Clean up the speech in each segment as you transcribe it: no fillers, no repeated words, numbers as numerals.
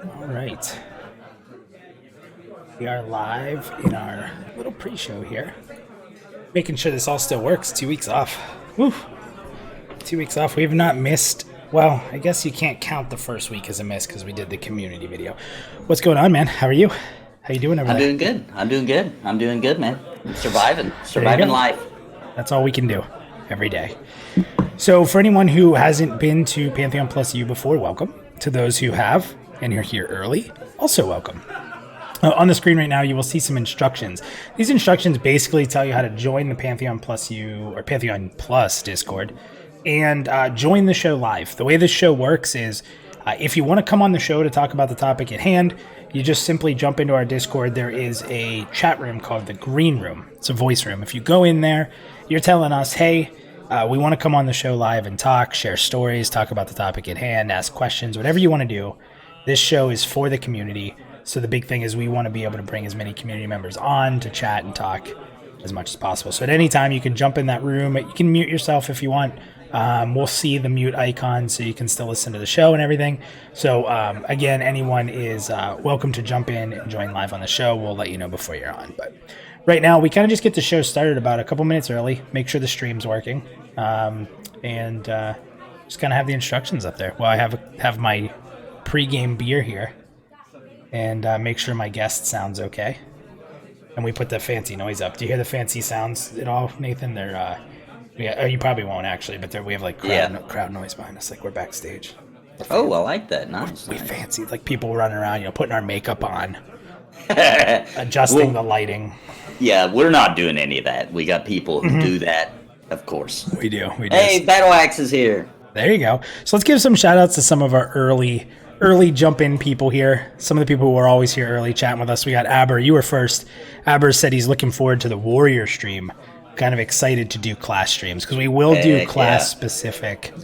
All right. We are live in our little pre-show here. Making sure this all still works. 2 weeks off. Woo. 2 weeks off. We have not missed. Well, I guess you can't count the first week as a miss because we did the community video. What's going on, man? How are you? How you doing over there? I'm doing good, man. I'm surviving life. That's all we can do every day. So for anyone who hasn't been to Pantheon PlusYou before, welcome. To those who have, and you're here early, also welcome. On the screen right now, you will see some instructions. These instructions basically tell you how to join the Pantheon PlusYou or Pantheon Plus Discord and join the show live. The way this show works is if you want to come on the show to talk about the topic at hand, you just simply jump into our Discord. There is a chat room called the Green Room. It's a voice room. If you go in there, you're telling us, hey, we want to come on the show live and talk, share stories, talk about the topic at hand, ask questions, whatever you want to do. This show is for the community. So the big thing is we want to be able to bring as many community members on to chat and talk as much as possible. So at any time you can jump in that room. You can mute yourself if you want. We'll see the mute icon so you can still listen to the show and everything. So again, anyone is welcome to jump in and join live on the show. We'll let you know before you're on. But right now we kind of just get the show started about a couple minutes early, make sure the stream's working, and just kind of have the instructions up there. Well, I have my pre-game beer here and make sure my guest sounds okay. And we put the fancy noise up. Do you hear the fancy sounds at all, Nathan? They're yeah, you probably won't actually, but we have like crowd noise behind us, like we're backstage. Oh, I like that. Nice. We fancy, like people running around, putting our makeup on, adjusting the lighting. Yeah, we're not doing any of that. We got people who do that, of course. We do. Hey, Battle Axe is here. There you go. So let's give some shout outs to some of our early jump in people here. Some of the people who are always here early chatting with us. We got Aber. You were first. Aber said he's looking forward to the Warrior stream. Kind of excited to do class streams because we will do class specific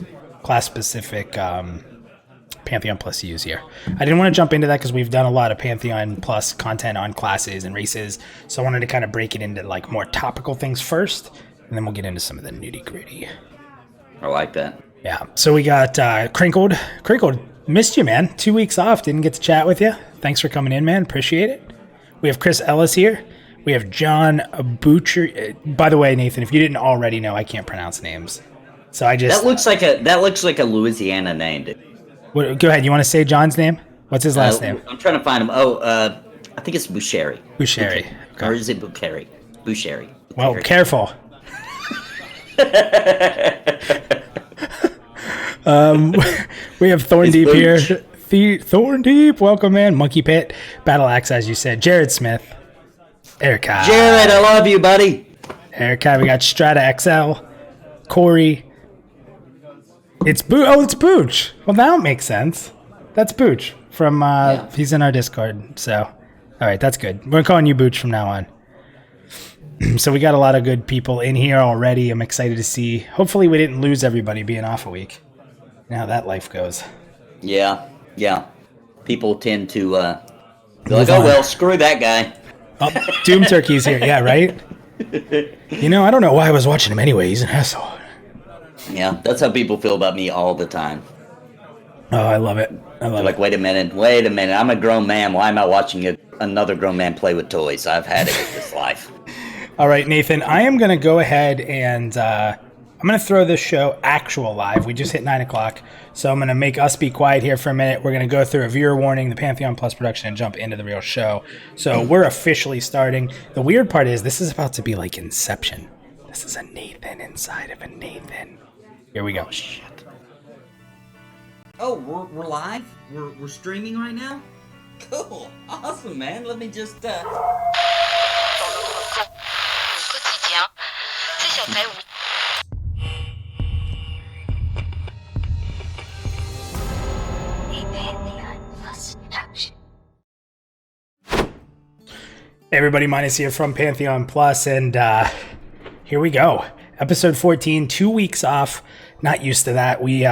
Pantheon PlusYous here. I didn't want to jump into that because we've done a lot of Pantheon Plus content on classes and races, so I wanted to kind of break it into like more topical things first, and then we'll get into some of the nitty gritty. I like that. Yeah. So we got Crinkled. Crinkled, missed you, man. 2 weeks off. Didn't get to chat with you. Thanks for coming in, man. Appreciate it. We have Chris Ellis here. We have John Butcher. By the way, Nathan, if you didn't already know, I can't pronounce names, so I just that looks like a Louisiana name. Dude. Go ahead. You want to say John's name? What's his last name? I'm trying to find him. I think it's Boucheri. Boucheri. Okay. Or is it Boucheri? Boucheri. Well, careful. We have Thorn Deep here. Thorn Deep, welcome, man. Monkey Pit, Battle Axe, as you said. Jared Smith. Erica. Jared, I love you, buddy. Erica, we got Strata XL, Corey. It's Booch. Well, now it makes sense. That's Booch from, he's in our Discord, so. All right, that's good. We're calling you Booch from now on. So we got a lot of good people in here already. I'm excited to see. Hopefully we didn't lose everybody being off a week. You know how that life goes. Yeah. People tend to be like, oh, well, screw that guy. Oh, Doom Turkey's here. Yeah, right? I don't know why I was watching him anyway. He's an asshole. Yeah, that's how people feel about me all the time. Oh, I love it. Like, wait a minute. I'm a grown man. Why am I watching another grown man play with toys? I've had it with this life. All right, Nathan, I am going to go ahead and I'm going to throw this show actual live. We just hit 9 o'clock, so I'm going to make us be quiet here for a minute. We're going to go through a viewer warning, the Pantheon Plus production, and jump into the real show. So we're officially starting. The weird part is this is about to be like Inception. This is a Nathan inside of a Nathan. Here we go. Oh, shit. Oh, we're live? We're streaming right now? Cool. Awesome, man. Let me just... Hey everybody, Minus here from Pantheon Plus, and here we go. Episode 14, 2 weeks off. Not used to that. We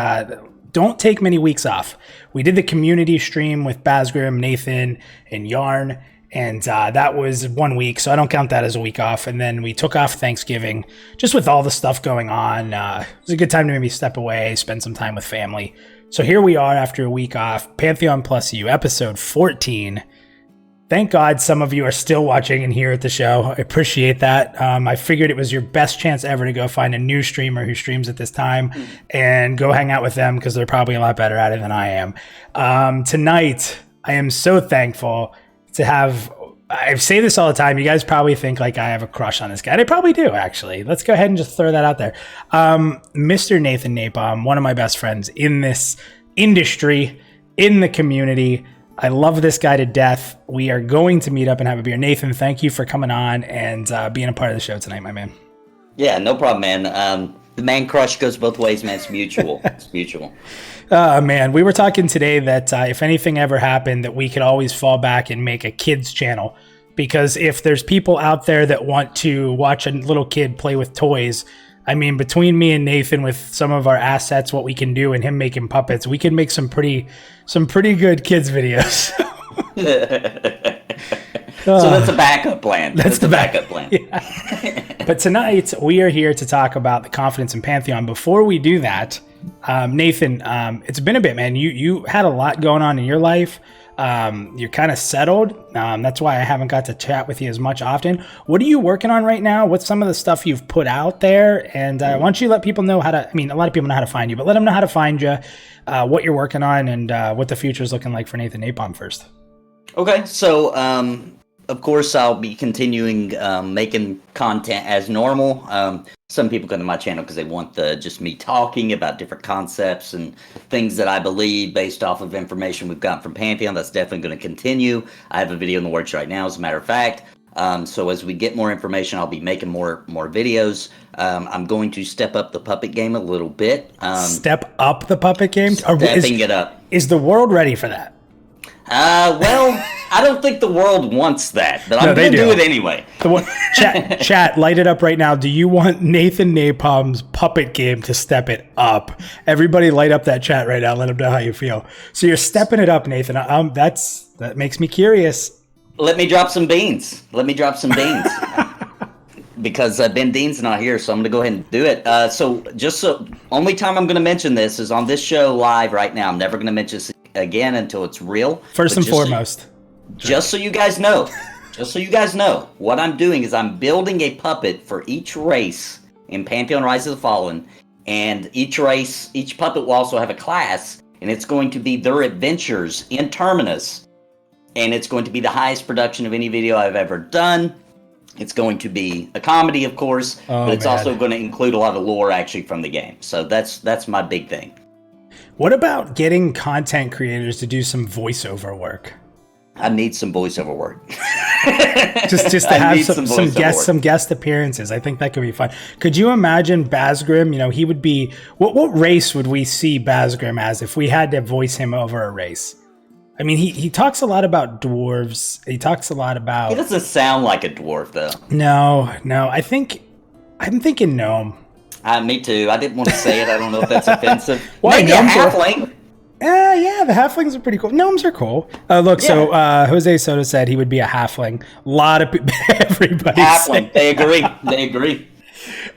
don't take many weeks off. We did the community stream with Basgrim, Nathan, and Yarn, And that was 1 week, so I don't count that as a week off. And then we took off Thanksgiving, just with all the stuff going on. It was a good time to maybe step away, spend some time with family. So here we are after a week off, Pantheon PlusYou, episode 14. Thank God some of you are still watching and here at the show. I appreciate that. I figured it was your best chance ever to go find a new streamer who streams at this time and go hang out with them because they're probably a lot better at it than I am. Tonight, I am so thankful to have, I say this all the time, you guys probably think like I have a crush on this guy, and I probably do, actually. Let's go ahead and just throw that out there. Mr. NathanNapalm, one of my best friends in this industry, in the community. I love this guy to death. We are going to meet up and have a beer. Nathan, thank you for coming on and being a part of the show tonight, my man. Yeah, no problem, man. The man crush goes both ways, man. It's mutual. It's mutual. Man, we were talking today that if anything ever happened, that we could always fall back and make a kids channel. Because if there's people out there that want to watch a little kid play with toys, I mean, between me and Nathan with some of our assets, what we can do, and him making puppets, we can make some pretty good kids videos. So that's a backup plan. That's the backup plan. Yeah. But tonight, we are here to talk about the confidence in Pantheon. Before we do that, Nathan, it's been a bit, man. You had a lot going on in your life. You're kind of settled. That's why I haven't got to chat with you as much often. What are you working on right now? What's some of the stuff you've put out there? And why don't you let people know how to, I mean, a lot of people know how to find you, but let them know how to find you, what you're working on, and what the future is looking like for NathanNapalm first. Okay, so of course I'll be continuing making content as normal. Some people come to my channel because they want just me talking about different concepts and things that I believe based off of information we've gotten from Pantheon. That's definitely going to continue. I have a video in the works right now, as a matter of fact. So as we get more information, I'll be making more videos. I'm going to step up the puppet game a little bit. Step up the puppet game? Stepping it up. Is the world ready for that? Well, I don't think the world wants that, but I'm going to do it anyway. Chat, light it up right now. Do you want NathanNapalm's puppet game to step it up? Everybody light up that chat right now. Let them know how you feel. So you're stepping it up, Nathan. That makes me curious. Let me drop some beans. Because Ben Dean's not here, so I'm going to go ahead and do it. Only time I'm going to mention this is on this show live right now. I'm never going to mention this again until it's real. First and foremost. Just so you guys know, what I'm doing is I'm building a puppet for each race in Pantheon Rise of the Fallen, and each puppet will also have a class, and it's going to be their adventures in Terminus, and it's going to be the highest production of any video I've ever done. It's going to be a comedy, of course, but it's also going to include a lot of lore actually from the game. So that's my big thing. What about getting content creators to do some voiceover work? I need some voiceover work. just to have some guest appearances. I think that could be fun. Could you imagine Basgrim? You know, he would be. What race would we see Basgrim as if we had to voice him over a race? I mean, he talks a lot about dwarves. He talks a lot about. He doesn't sound like a dwarf, though. No. I'm thinking gnome. Me too. I didn't want to say it. I don't know if that's offensive. Why, maybe a halfling? Yeah, the halflings are pretty cool. Gnomes are cool. So Jose Soto said he would be a halfling. A lot of people, everybody. Halfling. They agree.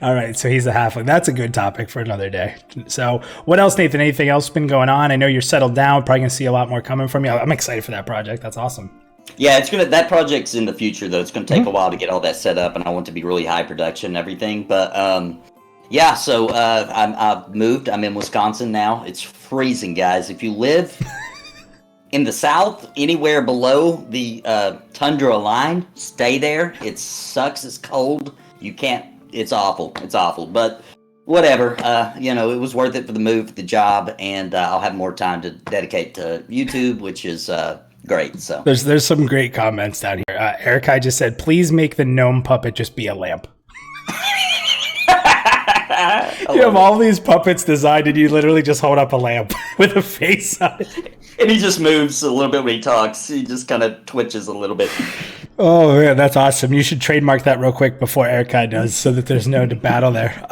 All right, so he's a halfling. That's a good topic for another day. So what else, Nathan? Anything else been going on? I know you're settled down. Probably gonna see a lot more coming from you. I'm excited for that project. That's awesome. Yeah, that project's in the future though. It's gonna take a while to get all that set up, and I want it to be really high production and everything. But yeah, so I've moved. I'm in Wisconsin now. It's freezing, guys. If you live in the South, anywhere below the tundra line, stay there. It sucks. It's cold. You can't. It's awful. But whatever. It was worth it for the move, the job, and I'll have more time to dedicate to YouTube, which is great. So there's some great comments down here. Eric just said, "Please make the gnome puppet just be a lamp." You have all these puppets designed and you literally just hold up a lamp with a face on it. And he just moves a little bit when he talks. He just kind of twitches a little bit. Oh, yeah, that's awesome. You should trademark that real quick before Erica does so that there's no battle there.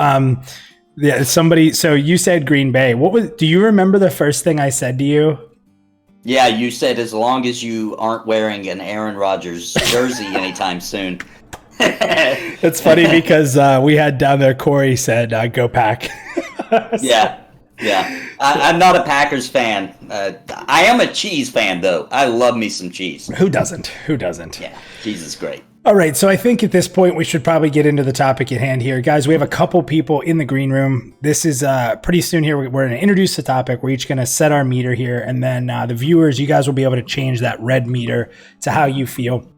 So you said Green Bay. Do you remember the first thing I said to you? Yeah, you said as long as you aren't wearing an Aaron Rodgers jersey anytime soon. It's funny because we had down there, Corey said, go Pack. Yeah. I'm not a Packers fan. I am a cheese fan, though. I love me some cheese. Who doesn't? Yeah, cheese is great. All right, so I think at this point we should probably get into the topic at hand here. Guys, we have a couple people in the green room. This is pretty soon here. We're going to introduce the topic. We're each going to set our meter here, and then the viewers, you guys will be able to change that red meter to how you feel.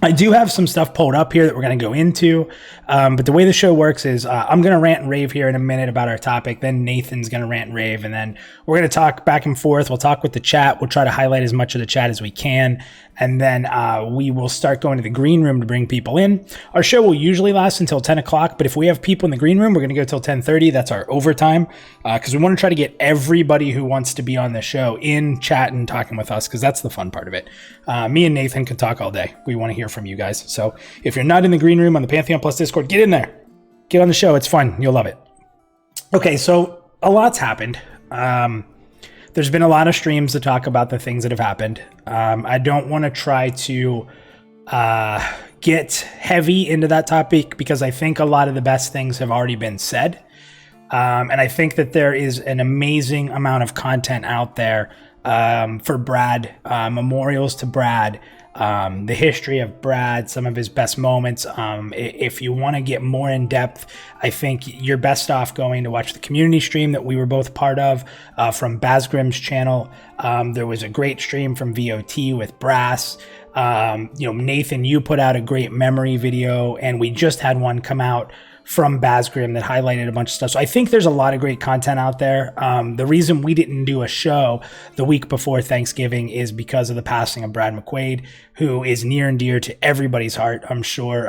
I do have some stuff pulled up here that we're going to go into, but the way the show works is I'm going to rant and rave here in a minute about our topic. Then Nathan's going to rant and rave, and then we're going to talk back and forth. We'll talk with the chat. We'll try to highlight as much of the chat as we can, and then we will start going to the green room to bring people in. Our show will usually last until 10 o'clock, but if we have people in the green room, we're going to go till 10:30. That's our overtime, because we want to try to get everybody who wants to be on the show in chat and talking with us, because that's the fun part of it. Me and Nathan can talk all day. We want to hear from you guys. So if you're not in the green room on the Pantheon Plus Discord, get in there. Get on the show. It's fun. You'll love it. Okay, so a lot's happened. There's been a lot of streams to talk about the things that have happened. I don't want to try to get heavy into that topic because I think a lot of the best things have already been said. And I think that there is an amazing amount of content out there for Brad, memorials to Brad, the history of Brad, some of his best moments. If you want to get more in depth, I think you're best off going to watch the community stream that we were both part of from Basgrim's channel. There was a great stream from VOT with Brass. Nathan, you put out a great memory video, and we just had one come out from Basgrim that highlighted a bunch of stuff. So I think there's a lot of great content out there. The reason we didn't do a show the week before Thanksgiving is because of the passing of Brad McQuaid, who is near and dear to everybody's heart. I'm sure,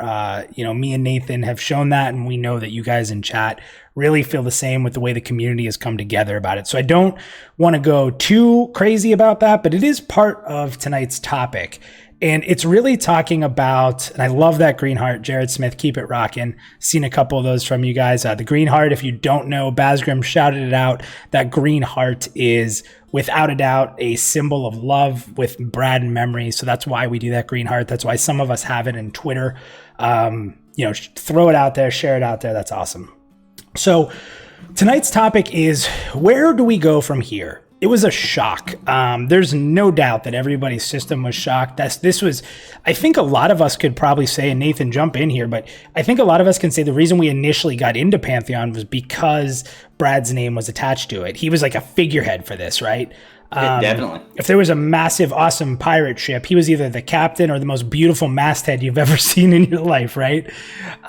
me and Nathan have shown that, and we know that you guys in chat really feel the same with the way the community has come together about it. So I don't want to go too crazy about that, but it is part of tonight's topic. And it's really talking about, and I love that green heart, Jared Smith, keep it rocking. Seen a couple of those from you guys. The green heart, if you don't know, Basgrim shouted it out. That green heart is without a doubt a symbol of love with Brad and memory. So that's why we do that green heart. That's why some of us have it in Twitter. Throw it out there, share it out there. That's awesome. So tonight's topic is, where do we go from here? It was a shock. There's no doubt that everybody's system was shocked. I think a lot of us could probably say, and Nathan, jump in here, but I think a lot of us can say the reason we initially got into Pantheon was because Brad's name was attached to it. He was like a figurehead for this, right? Definitely. If there was a massive, awesome pirate ship, he was either the captain or the most beautiful masthead you've ever seen in your life, right?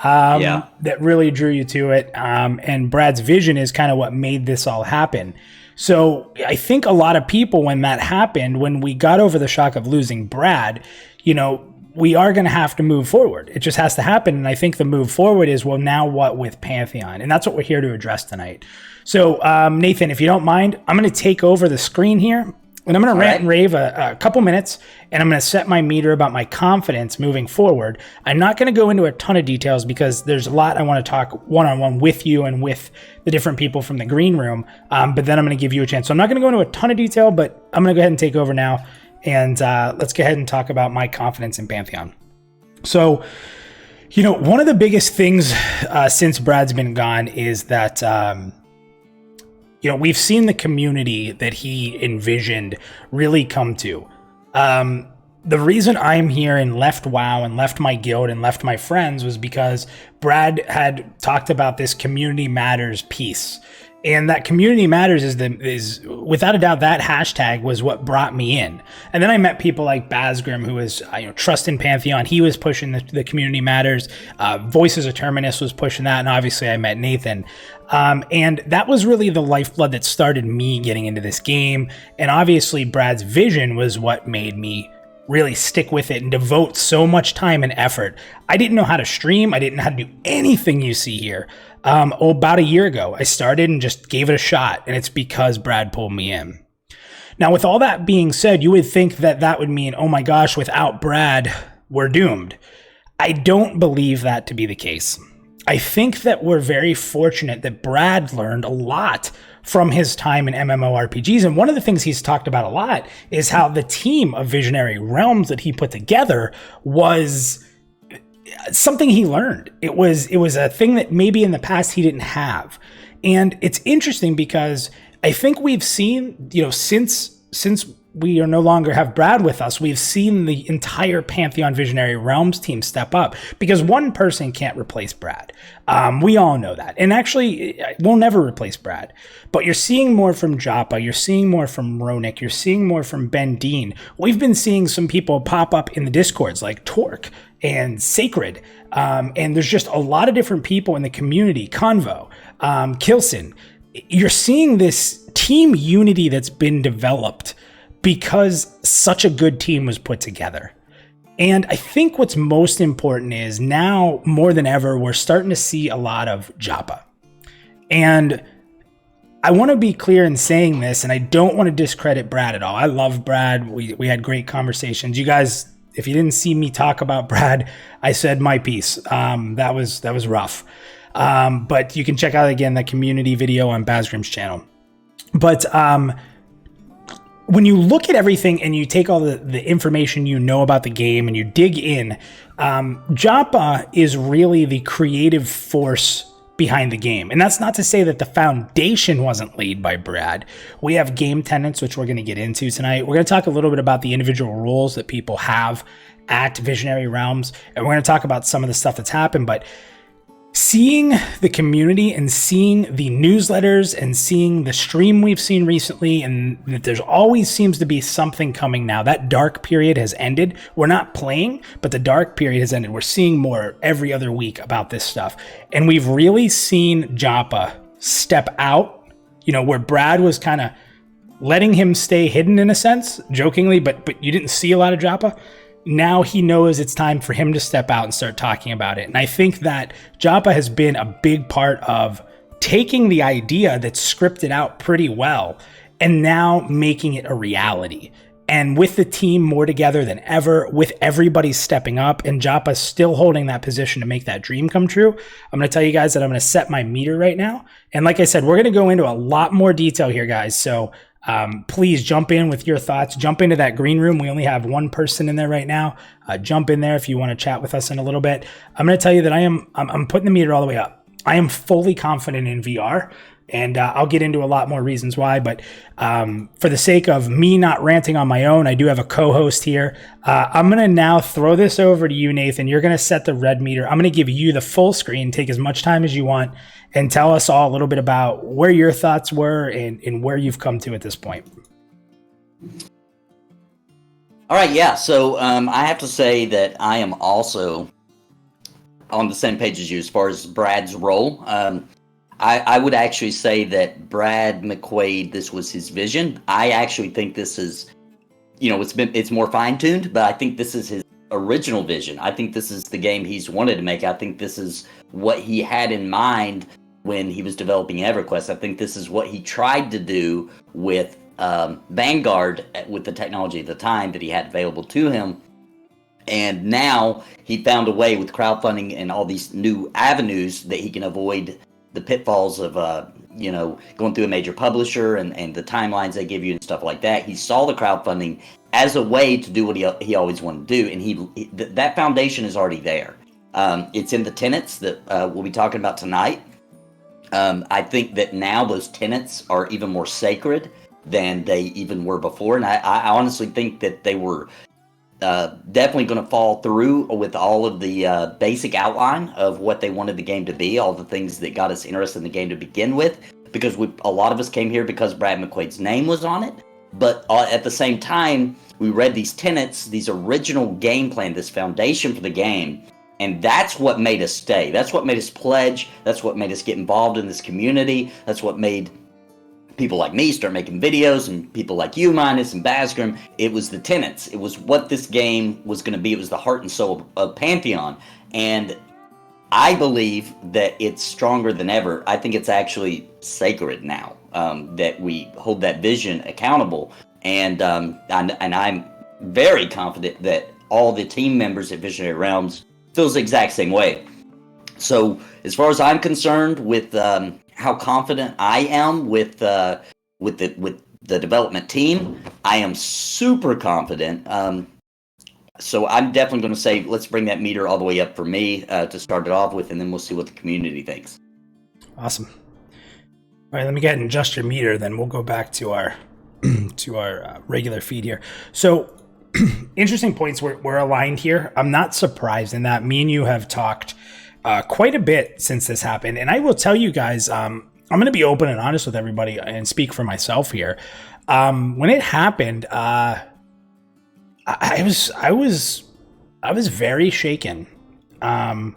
That really drew you to it. And Brad's vision is kind of what made this all happen. So I think a lot of people, when that happened, when we got over the shock of losing Brad, we are going to have to move forward. It just has to happen. And I think the move forward is, well, now what with Pantheon? And that's what we're here to address tonight. So Nathan, if you don't mind, I'm going to take over the screen here. And I'm going to rant and rave a couple minutes, and I'm going to set my meter about my confidence moving forward. I'm not going to go into a ton of details because there's a lot I want to talk one-on-one with you and with the different people from the green room, but then I'm going to give you a chance. So I'm not going to go into a ton of detail, but I'm going to go ahead and take over now, and let's go ahead and talk about my confidence in Pantheon. So, one of the biggest things since Brad's been gone is that we've seen the community that he envisioned really come to. The reason I'm here and left WoW and left my guild and left my friends was because Brad had talked about this community matters piece. And that community matters is without a doubt, that hashtag was what brought me in. And then I met people like Basgrim, who was trust in Pantheon. He was pushing the community matters. Voices of Terminus was pushing that, and obviously I met Nathan. And that was really the lifeblood that started me getting into this game. And obviously Brad's vision was what made me really stick with it and devote so much time and effort. I didn't know how to stream. I didn't know how to do anything you see here. About a year ago, I started and just gave it a shot, and it's because Brad pulled me in. Now, with all that being said, you would think that would mean, oh my gosh, without Brad, we're doomed. I don't believe that to be the case. I think that we're very fortunate that Brad learned a lot from his time in MMORPGs. And one of the things he's talked about a lot is how the team of Visionary Realms that he put together was something he learned. It was a thing that maybe in the past he didn't have. And it's interesting because I think we've seen, since we are no longer have Brad with us, we've seen the entire Pantheon Visionary Realms team step up, because one person can't replace Brad. We all know that. And actually, we'll never replace Brad. But you're seeing more from Joppa. You're seeing more from Ronick. You're seeing more from Ben Dean. We've been seeing some people pop up in the Discords like Torque and Sacred. And there's just a lot of different people in the community. Convo, Kilson. You're seeing this team unity that's been developed because such a good team was put together. And I think what's most important is now more than ever, we're starting to see a lot of Joppa. And I want to be clear in saying this, and I don't want to discredit Brad at all. I love Brad. We had great conversations. You guys, if you didn't see me talk about Brad, I said my piece. That was rough. But you can check out again the community video on Basgrim's channel. But when you look at everything and you take all the information you know about the game and you dig in, Joppa is really the creative force behind the game. And that's not to say that the foundation wasn't laid by Brad. We have game tenets, which we're going to get into tonight. We're going to talk a little bit about the individual roles that people have at Visionary Realms, and we're going to talk about some of the stuff that's happened. But seeing the community and seeing the newsletters and seeing the stream we've seen recently, and that there's always seems to be something coming now. That dark period has ended. We're not playing, but the dark period has ended. We're seeing more every other week about this stuff. And we've really seen Joppa step out, where Brad was kind of letting him stay hidden in a sense, jokingly, but you didn't see a lot of Joppa. Now he knows it's time for him to step out and start talking about it. And I think that Joppa has been a big part of taking the idea that's scripted out pretty well and now making it a reality. And with the team more together than ever, with everybody stepping up, and Joppa still holding that position to make that dream come true, I'm going to tell you guys that I'm going to set my meter right now. And like I said, we're going to go into a lot more detail here, guys. So please jump in with your thoughts. Jump into that green room. We only have one person in there right now. Jump in there if you want to chat with us in a little bit. I'm going to tell you that I'm putting the meter all the way up. I am fully confident in VR, and I'll get into a lot more reasons why. But for the sake of me not ranting on my own, I do have a co-host here. I'm going to now throw this over to you, Nathan. You're going to set the red meter. I'm going to give you the full screen. Take as much time as you want and tell us all a little bit about where your thoughts were and where you've come to at this point. All right, yeah. So I have to say that I am also on the same page as you as far as Brad's role. I would actually say that Brad McQuaid, this was his vision. I actually think this is, it's more fine-tuned, but I think this is his original vision. I think this is the game he's wanted to make. I think this is what he had in mind when he was developing EverQuest. I think this is what he tried to do with Vanguard, with the technology at the time that he had available to him. And now he found a way with crowdfunding and all these new avenues that he can avoid the pitfalls of, going through a major publisher and the timelines they give you and stuff like that. He saw the crowdfunding as a way to do what he always wanted to do, and that foundation is already there. It's in the tenets that we'll be talking about tonight. I think that now those tenets are even more sacred than they even were before, and I honestly think that they were definitely going to fall through with all of the basic outline of what they wanted the game to be, all the things that got us interested in the game to begin with, because a lot of us came here because Brad McQuaid's name was on it. But at the same time, we read these tenets, these original game plan, this foundation for the game, and that's what made us stay. That's what made us pledge. That's what made us get involved in this community. That's what made people like me start making videos, and people like you, Minus, and Basgrim. It was the tenets. It was what this game was going to be. It was the heart and soul of Pantheon. And I believe that it's stronger than ever. I think it's actually sacred now, that we hold that vision accountable. And I'm very confident that all the team members at Visionary Realms feels the exact same way. So as far as I'm concerned, with how confident I am with the development team, I am super confident. So I'm definitely going to say, let's bring that meter all the way up for me to start it off with, and then we'll see what the community thinks. Awesome. All right, let me get and adjust your meter, then we'll go back to our regular feed here. So interesting points. We're aligned here. I'm not surprised in that me and you have talked quite a bit since this happened. And I will tell you guys, I'm going to be open and honest with everybody and speak for myself here. When it happened, I was very shaken. And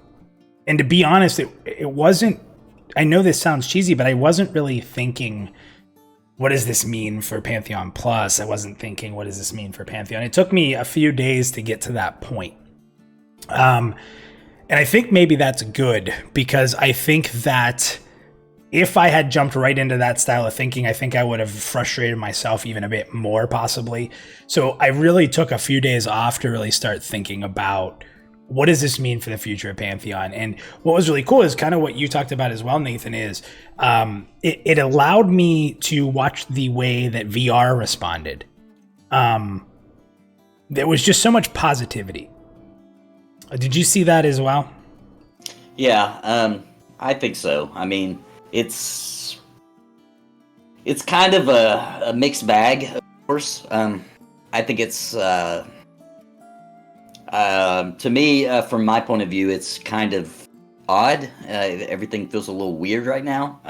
to be honest, it wasn't, I know this sounds cheesy, but I wasn't really thinking, what does this mean for Pantheon Plus? I wasn't thinking, what does this mean for Pantheon? It took me a few days to get to that point. And I think maybe that's good, because I think that if I had jumped right into that style of thinking, I think I would have frustrated myself even a bit more, possibly. So I really took a few days off to really start thinking about, what does this mean for the future of Pantheon? And what was really cool is kind of what you talked about as well, Nathan, is it allowed me to watch the way that VR responded. There was just so much positivity. Did you see that as well? Yeah, I think so. I mean, it's kind of a mixed bag, of course. I think it's... to me, from my point of view, it's kind of odd. Everything feels a little weird right now.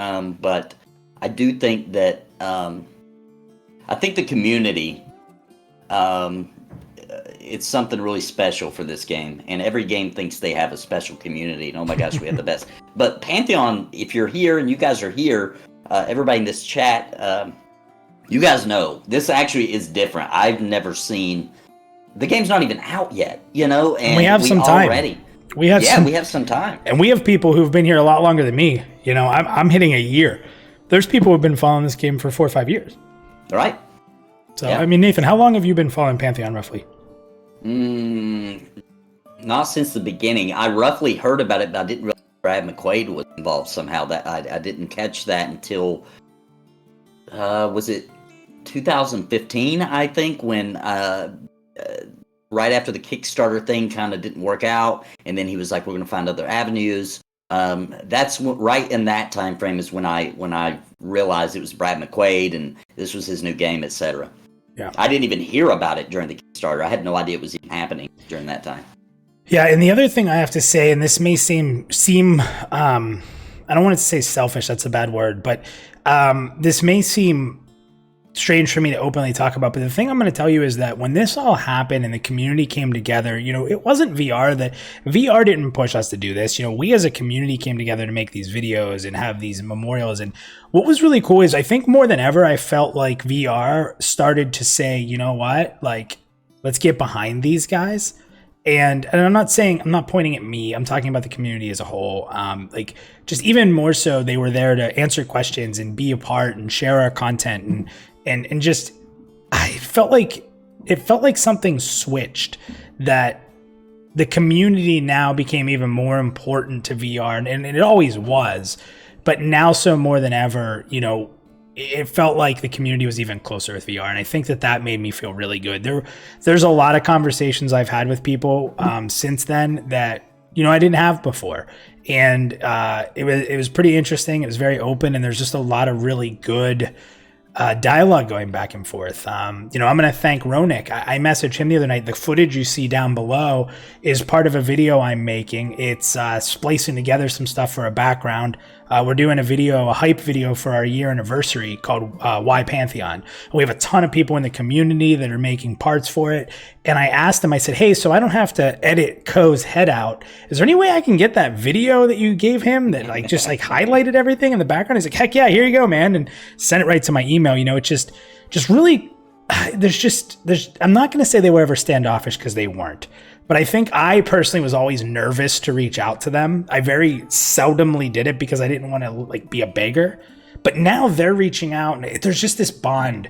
But I do think that I think the community, it's something really special for this game. And every game thinks they have a special community. And oh my gosh, we have the best. But Pantheon, if you're here and you guys are here, everybody in this chat, you guys know this actually is different. I've never seen... The game's not even out yet, and we have some time. Already. We have some time. And we have people who've been here a lot longer than me. I'm hitting a year. There's people who've been following this game for 4 or 5 years. All right. So, yeah. I mean, Nathan, how long have you been following Pantheon, roughly? Not since the beginning. I roughly heard about it, but I didn't realize Brad McQuaid was involved somehow. That I didn't catch that until, was it 2015, I think, when... right after the Kickstarter thing kind of didn't work out, and then he was like, we're going to find other avenues. That's right in that time frame is when I realized it was Brad McQuaid and this was his new game, etc. Yeah, I didn't even hear about it during the Kickstarter. I had no idea it was even happening during that time. Yeah, and the other thing I have to say, and this may seem I don't want to say selfish, that's a bad word, but this may seem strange for me to openly talk about, but the thing I'm going to tell you is that when this all happened and the community came together, it wasn't VR didn't push us to do this. We as a community came together to make these videos and have these memorials. And what was really cool is I think more than ever, I felt like VR started to say, you know what, like, let's get behind these guys. And I'm not pointing at me. I'm talking about the community as a whole. Like, just even more so, they were there to answer questions and be a part and share our content and just, it felt like something switched, that the community now became even more important to VR, and it always was, but now so more than ever, it felt like the community was even closer with VR, and I think that made me feel really good. There's a lot of conversations I've had with people since then that I didn't have before, and it was pretty interesting. It was very open, and there's just a lot of really good dialogue going back and forth. I'm going to thank Ronik. I messaged him the other night. The footage you see down below is part of a video I'm making. It's splicing together some stuff for a background. We're doing a hype video for our year anniversary called Why Pantheon. We have a ton of people in the community that are making parts for it. And I asked them, I said, hey, so I don't have to edit Ko's head out. Is there any way I can get that video that you gave him that just highlighted everything in the background? He's like, heck yeah, here you go, man. And sent it right to my email. It's just really, I'm not going to say they were ever standoffish, because they weren't. But I think I personally was always nervous to reach out to them. I very seldomly did it because I didn't want to be a beggar. But now they're reaching out, and there's just this bond.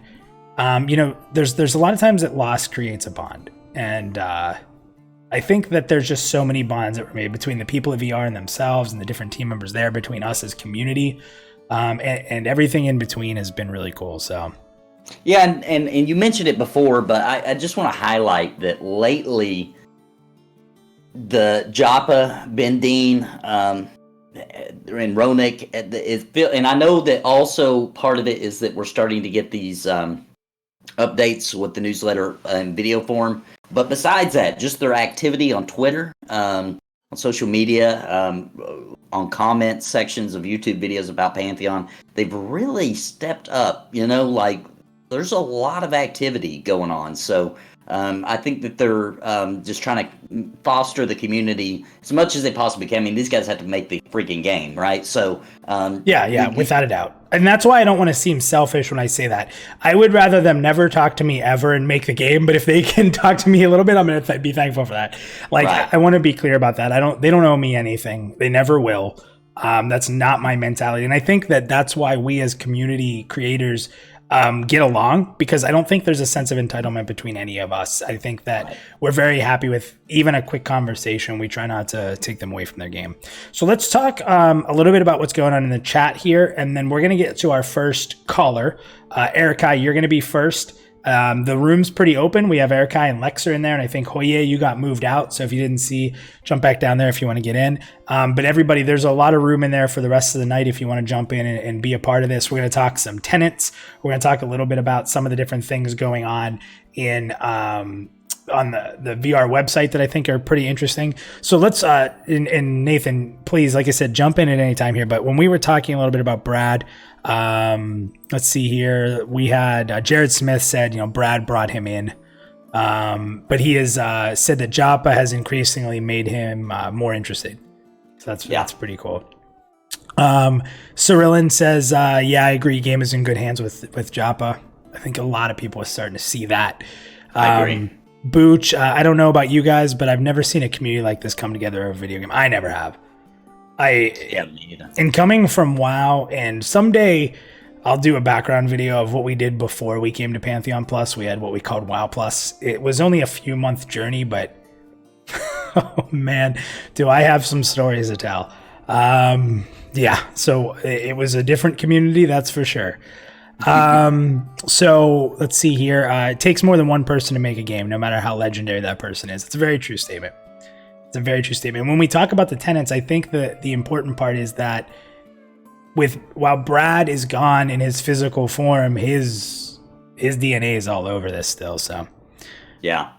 There's a lot of times that loss creates a bond, and I think that there's just so many bonds that were made between the people at VR and themselves and the different team members there, between us as community, and everything in between has been really cool. So, yeah, and you mentioned it before, but I just want to highlight that lately, the Joppa, Ben Dean, and Ronick, and I know that also part of it is that we're starting to get these updates with the newsletter in video form. But besides that, just their activity on Twitter, on social media, on comment sections of YouTube videos about Pantheon, they've really stepped up. Like there's a lot of activity going on. So I think that they're just trying to foster the community as much as they possibly can. I mean, these guys have to make the freaking game, right? So without a doubt. And that's why I don't want to seem selfish when I say that. I would rather them never talk to me ever and make the game. But if they can talk to me a little bit, I'm going to be thankful for that. Like, right. I want to be clear about that. They don't owe me anything. They never will. That's not my mentality. And I think that that's why we as community creators get along, because I don't think there's a sense of entitlement between any of us. I think that we're very happy with even a quick conversation. We try not to take them away from their game. So let's talk a little bit about what's going on in the chat here, and then we're going to get to our first caller. Erica, you're going to be first. The room's pretty open. We have Erica and Lexer in there, and I think Hoye, you got moved out. So if you didn't see, jump back down there if you want to get in. But everybody, there's a lot of room in there for the rest of the night if you want to jump in and be a part of this. We're going to talk some tenants. We're going to talk a little bit about some of the different things going on in on the VR website that I think are pretty interesting. So let's, and Nathan, please, like I said, jump in at any time here. But when we were talking a little bit about Brad, let's see here. We had Jared Smith said, Brad brought him in. But he has said that Joppa has increasingly made him more interested. So that's pretty cool. Cyrilin says, I agree. Game is in good hands with Joppa. I think a lot of people are starting to see that. I agree. Booch, I don't know about you guys, but I've never seen a community like this come together over a video game. I never have. And coming from WoW, and someday I'll do a background video of what we did before we came to Pantheon Plus. We had what we called WoW Plus. It was only a few month journey, but oh man, do I have some stories to tell. So it was a different community, that's for sure. So let's see here. It takes more than one person to make a game, no matter how legendary that person is. It's a very true statement. It's a very true statement. When we talk about the tenants, I think that the important part is that while Brad is gone in his physical form, his DNA is all over this still. So, yeah.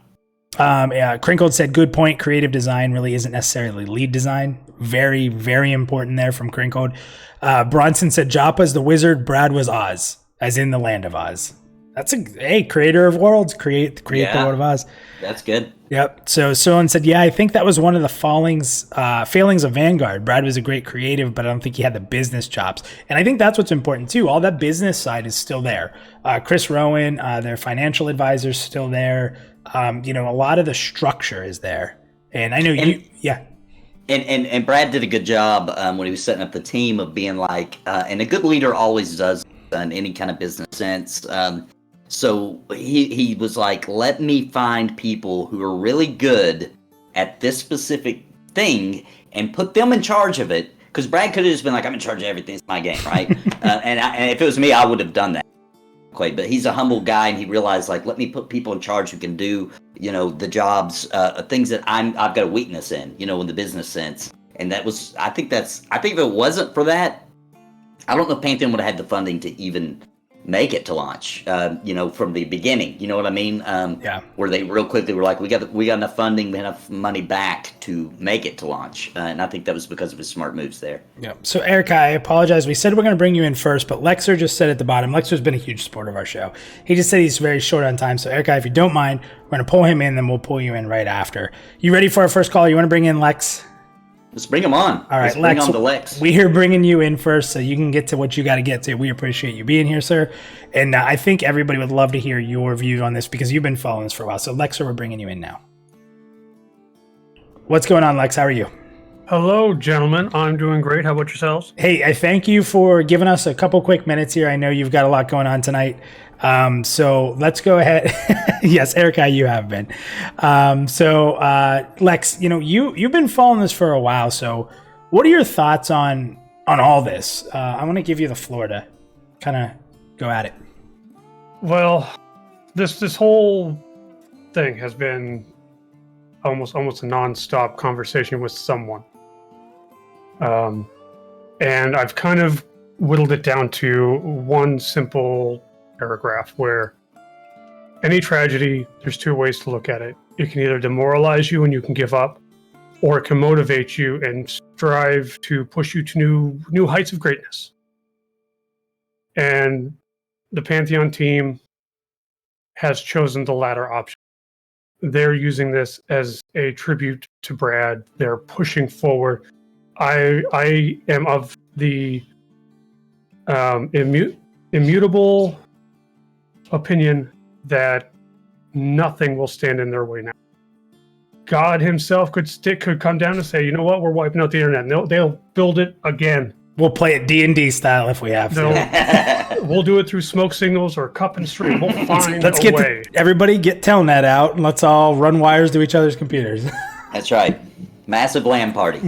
Crinkled said, good point. Creative design really isn't necessarily lead design. Very, very important there from Crinkled. Bronson said, Joppa's the wizard. Brad was Oz, as in the land of Oz. That's creator of worlds, create the world of Oz. That's good. Yep. So someone said, I think that was one of the failings of Vanguard. Brad was a great creative, but I don't think he had the business chops. And I think that's what's important too. All that business side is still there. Chris Rowan, their financial advisor, is still there. A lot of the structure is there. And I know And Brad did a good job when he was setting up the team of being like, and a good leader always does in any kind of business sense. So he was like, let me find people who are really good at this specific thing and put them in charge of it. Because Brad could have just been like, I'm in charge of everything. It's my game, right? And if it was me, I would have done that. But he's a humble guy, and he realized, like, let me put people in charge who can do, the jobs, things that I've got a weakness in, in the business sense. And I think if it wasn't for that, I don't know if Pantheon would have had the funding to even make it to launch, from the beginning. You know what I mean? Where they real quickly were like, we got enough funding, we had enough money back to make it to launch. And I think that was because of his smart moves there. Yeah. So Erica, I apologize. We said we're going to bring you in first, but Lexer just said at the bottom, Lexer's been a huge supporter of our show. He just said he's very short on time. So Erica, if you don't mind, we're going to pull him in, then we'll pull you in right after. You ready for our first call? You want to bring in Lex? Let's bring him on. All right, Let's bring on Lex. We're bringing you in first so you can get to what you got to get to. We appreciate you being here, sir. And I think everybody would love to hear your view on this because you've been following this for a while. So, Lexer, we're bringing you in now. What's going on, Lex? How are you? Hello, gentlemen. I'm doing great. How about yourselves? Hey, I thank you for giving us a couple quick minutes here. I know you've got a lot going on tonight. So let's go ahead. Yes, Erica, you have been. Lex, you've been following this for a while. So what are your thoughts on all this? I want to give you the floor to kind of go at it. Well, this whole thing has been almost a nonstop conversation with someone. And I've kind of whittled it down to one simple paragraph where any tragedy, there's two ways to look at it. It can either demoralize you and you can give up, or it can motivate you and strive to push you to new heights of greatness. And the Pantheon team has chosen the latter option. They're using this as a tribute to Brad. They're pushing forward. I am of the immutable opinion that nothing will stand in their way now. God himself could come down and say, you know what, we're wiping out the internet. And they'll build it again. We'll play it D&D style if we have to. We'll do it through smoke signals or cup and string. We'll find a way. Everybody get Telnet out and let's all run wires to each other's computers. That's right. Massive LAN party.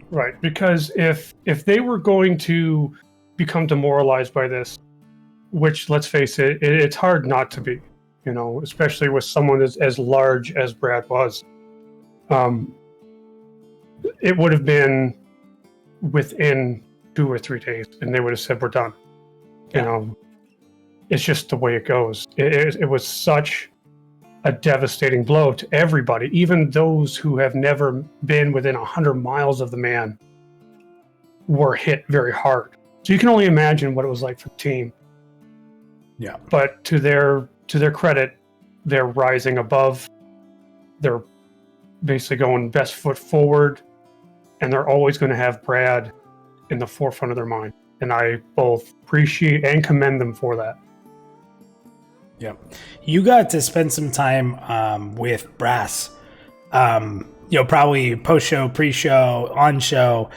Right, because if they were going to become demoralized by this, which, let's face it, it's hard not to be, especially with someone as large as Brad was. It would have been within 2 or 3 days, and they would have said, we're done. It's just the way it goes. It was such a devastating blow to everybody, even those who have never been within 100 miles of the man were hit very hard. So you can only imagine what it was like for the team. Yeah. But to their credit, they're rising above. They're basically going best foot forward, and they're always going to have Brad in the forefront of their mind. And I both appreciate and commend them for that. Yeah. You got to spend some time with Brass, probably post-show, pre-show, on-show.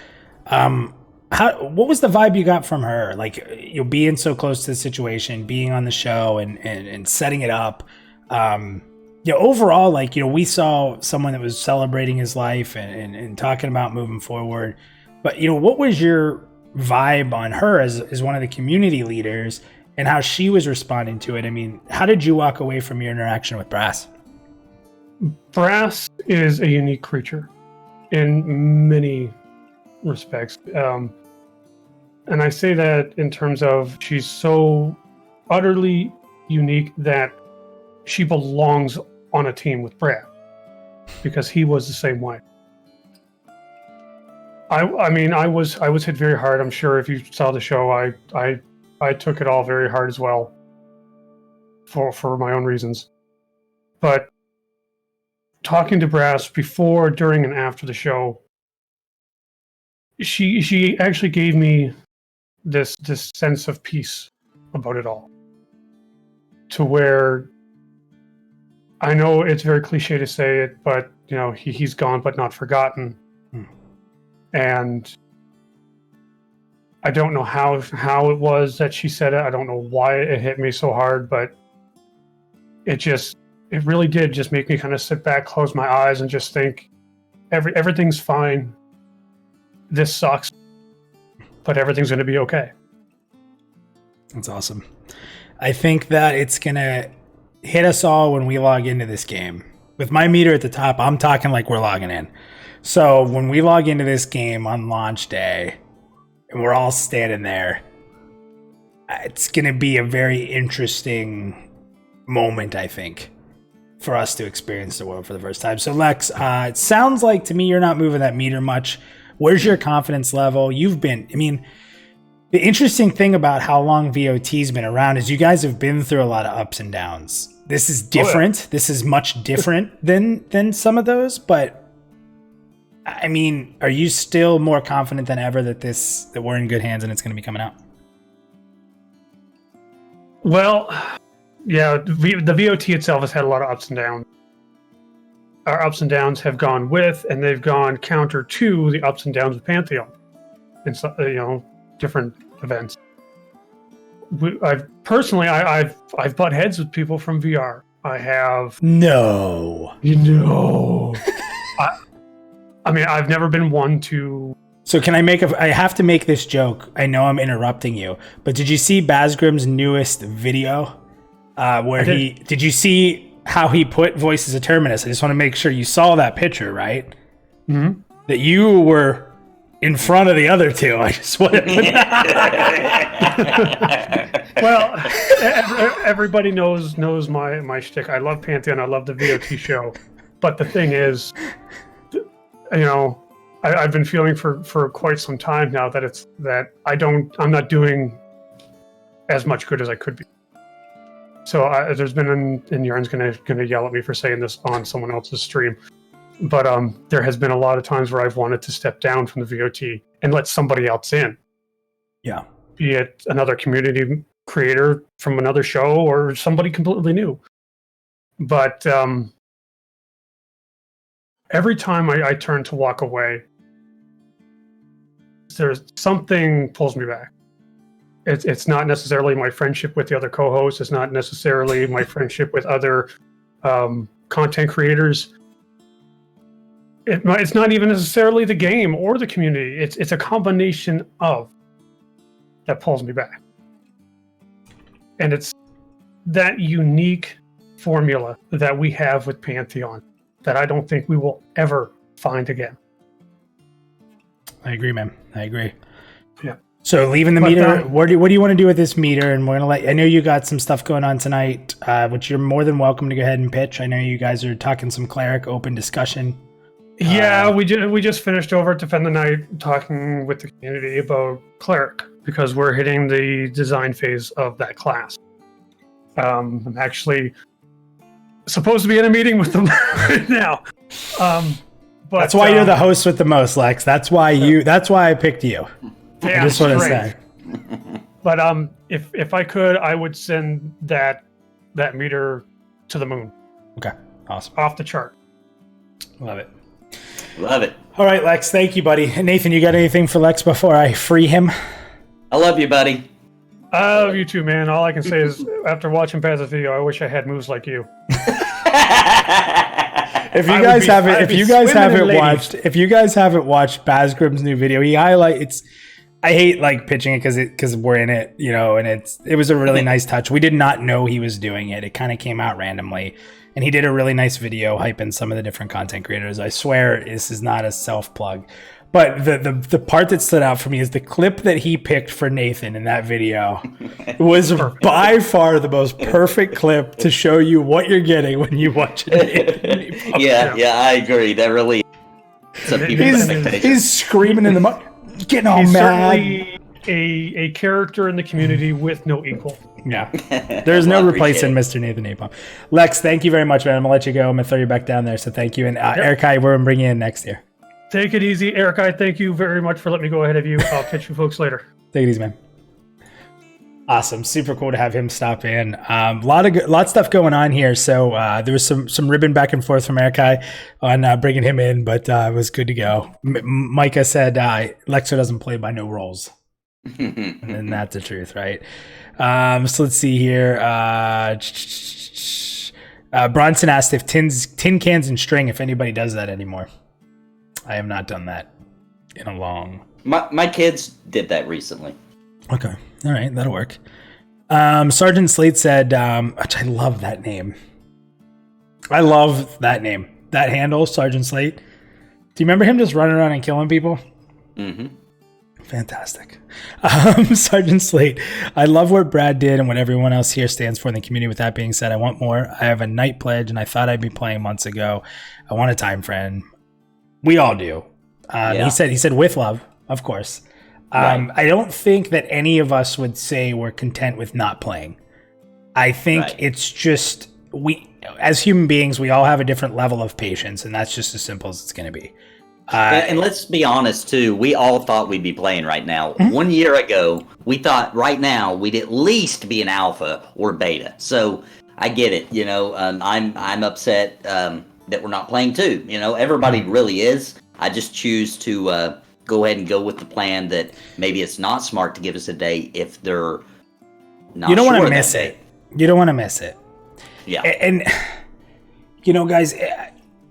What was the vibe you got from her? Like, being so close to the situation, being on the show and setting it up. Overall, we saw someone that was celebrating his life and talking about moving forward. But, what was your vibe on her as one of the community leaders and how she was responding to it? I mean, how did you walk away from your interaction with Brass? Brass is a unique creature in many respects. And I say that in terms of she's so utterly unique that she belongs on a team with Brad because he was the same way. I was hit very hard. I'm sure if you saw the show, I took it all very hard as well for my own reasons. But talking to Brass before, during, and after the show, she actually gave me this sense of peace about it all. To where I know it's very cliche to say it, but he's gone but not forgotten. And I don't know how it was that she said it. I don't know why it hit me so hard, but it really did just make me kind of sit back, close my eyes, and just think everything's fine. This sucks, but everything's going to be okay. That's awesome. I think that it's going to hit us all when we log into this game. With my meter at the top, I'm talking like we're logging in. So when we log into this game on launch day and we're all standing there, it's going to be a very interesting moment, I think, for us to experience the world for the first time. So Lex, it sounds like to me you're not moving that meter much. Where's your confidence level? The interesting thing about how long VOT's been around is you guys have been through a lot of ups and downs. This is different. Oh, yeah. This is much different than some of those, but are you still more confident than ever that we're in good hands and it's going to be coming out? Well, yeah, the VOT itself has had a lot of ups and downs. Our ups and downs have gone with, and they've gone counter to the ups and downs of Pantheon, and so, different events. I've butt heads with people from VR. I have No. I mean, I've never been one to. So can I have to make this joke. I know I'm interrupting you, but did you see Basgrim's newest video? Did you see how he put Voices of Terminus? I just want to make sure you saw that picture, right? Mm-hmm. That you were in front of the other two. I just want to put Well, everybody knows my shtick. I love Pantheon. I love the VOT show. But the thing is, I've been feeling for quite some time now that I'm not doing as much good as I could be. So there's been, and Yarn's gonna yell at me for saying this on someone else's stream, but there has been a lot of times where I've wanted to step down from the VOT and let somebody else in. Yeah. Be it another community creator from another show or somebody completely new. But every time I turn to walk away, there's something pulls me back. It's not necessarily my friendship with the other co-hosts. It's not necessarily my friendship with other content creators. It's not even necessarily the game or the community. It's a combination of that pulls me back. And it's that unique formula that we have with Pantheon that I don't think we will ever find again. I agree, man. I agree. Yeah. So leaving the meter, what do you want to do with this meter? And we're going to I know you got some stuff going on tonight, which you're more than welcome to go ahead and pitch. I know you guys are talking some cleric open discussion. Yeah, we just finished over at Defend the Night talking with the community about cleric because we're hitting the design phase of that class. I'm actually supposed to be in a meeting with them right now. But that's why you're the host with the most, Lex. That's why I picked you. Yeah, I just want to say. But if I could, I would send that meter to the moon. Okay, awesome. Off the chart. Love it. Love it. All right, Lex. Thank you, buddy. And Nathan, you got anything for Lex before I free him? I love you, buddy. I love you too, man. All I can say is, after watching Paz's video, I wish I had moves like you. If you guys haven't watched Basgrim's new video, he highlights. I hate pitching it because we're in it, and it was a really nice touch. We did not know he was doing it. It kind of came out randomly, and he did a really nice video hyping some of the different content creators. I swear this is not a self plug, but the part that stood out for me is the clip that he picked for Nathan in that video was by far the most perfect clip to show you what you're getting when you watch it. Yeah, I agree. That really some people's expectations. He's screaming in the mud. Getting all He's mad. Certainly a character in the community with no equal. Yeah. There's no replacing Mr. NathanNapalm. Lex, thank you very much, man. I'm going to let you go. I'm going to throw you back down there. So thank you. And Erikai, we're going to bring you in next year. Take it easy. Erikai, thank you very much for letting me go ahead of you. I'll catch you folks later. Take it easy, man. Awesome. Super cool to have him stop in. Lot of stuff going on here. So there was some ribbon back and forth from Erikai on bringing him in, but it was good to go. Micah said Lexo doesn't play by no rules. And that's the truth, right? So let's see here. Bronson asked if tin cans and string, if anybody does that anymore. I have not done that in a long... My kids did that recently. Okay. All right. That'll work. Sergeant Slate said, which I love that name. I love that name. That handle, Sergeant Slate. Do you remember him just running around and killing people? Mm-hmm. Fantastic. Sergeant Slate, I love what Brad did and what everyone else here stands for in the community. With that being said, I want more. I have a night pledge and I thought I'd be playing months ago. I want a time friend. We all do. He said with love, of course. Right. I don't think that any of us would say we're content with not playing. I think it's just as human beings, we all have a different level of patience, and that's just as simple as it's going to be. And let's be honest, too. We all thought we'd be playing right now. Mm-hmm. 1 year ago, we thought right now we'd at least be an alpha or beta. So I get it. I'm upset that we're not playing, too. Everybody really is. I just choose to go ahead and go with the plan that maybe it's not smart to give us a day if they're not You don't want sure to miss that it. You don't want to miss it. Yeah. And you know, guys,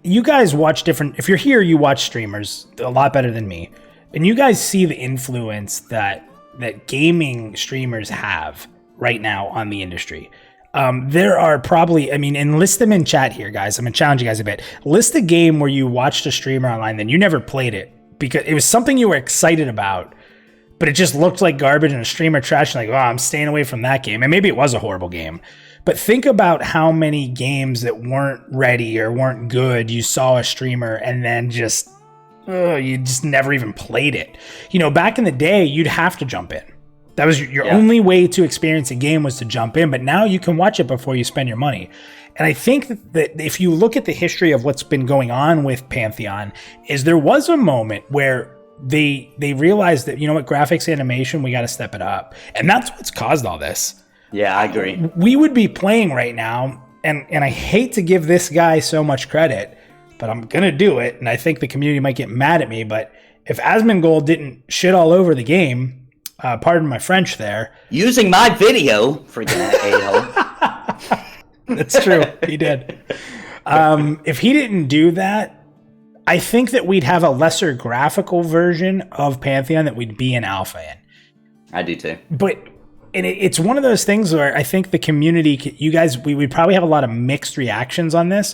you guys watch different. If you're here, you watch streamers a lot better than me, and you guys see the influence that gaming streamers have right now on the industry. There are probably, I mean, and list them in chat here, guys. I'm gonna challenge you guys a bit. List a game where you watched a streamer online, then you never played it because it was something you were excited about, but it just looked like garbage and a streamer trashed. Like, oh, I'm staying away from that game. And maybe it was a horrible game. But think about how many games that weren't ready or weren't good you saw a streamer and then you just never even played it. You know, back in the day, you'd have to jump in. That was your only way to experience a game was to jump in. But now you can watch it before you spend your money. And I think that if you look at the history of what's been going on with Pantheon, is there was a moment where they realized that, you know what, graphics animation, we got to step it up. And that's what's caused all this. Yeah, I agree. We would be playing right now, and I hate to give this guy so much credit, but I'm going to do it, and I think the community might get mad at me, but if Asmongold didn't shit all over the game, pardon my French there. Using my video, freaking a-hole. That's true, he did. If he didn't do that, I think that we'd have a lesser graphical version of Pantheon that we'd be in alpha in. I do too. But it's one of those things where I think the community, you guys, we would probably have a lot of mixed reactions on this.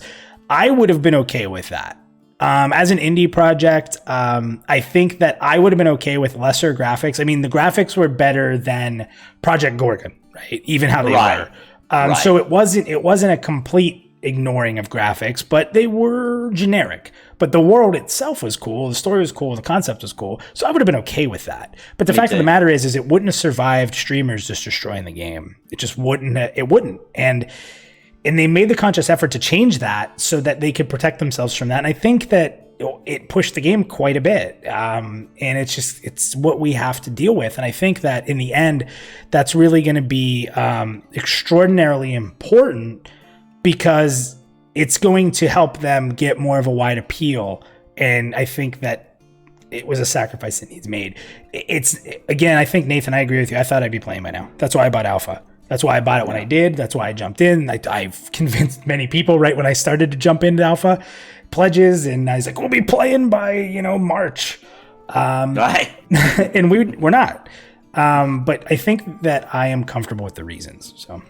I would have been okay with that. As an indie project, I think that I would have been okay with lesser graphics. I mean, the graphics were better than Project Gorgon, right? Even how they were. Right. So it wasn't a complete ignoring of graphics, but they were generic. But the world itself was cool, the story was cool, the concept was cool. So I would have been okay with that. But the fact of the matter is it wouldn't have survived streamers just destroying the game. It just wouldn't. It wouldn't. And they made the conscious effort to change that so that they could protect themselves from that. And I think that it pushed the game quite a bit. And it's what we have to deal with. And I think that in the end, that's really going to be extraordinarily important, because it's going to help them get more of a wide appeal. And I think that it was a sacrifice that needs made. Again, I think, Nathan, I agree with you. I thought I'd be playing by now. That's why I bought Alpha. That's why I bought it when I did. That's why I jumped in. I've convinced many people right when I started to jump into Alpha pledges. And I was like, we'll be playing by, March. Right. And we're not. But I think that I am comfortable with the reasons. So.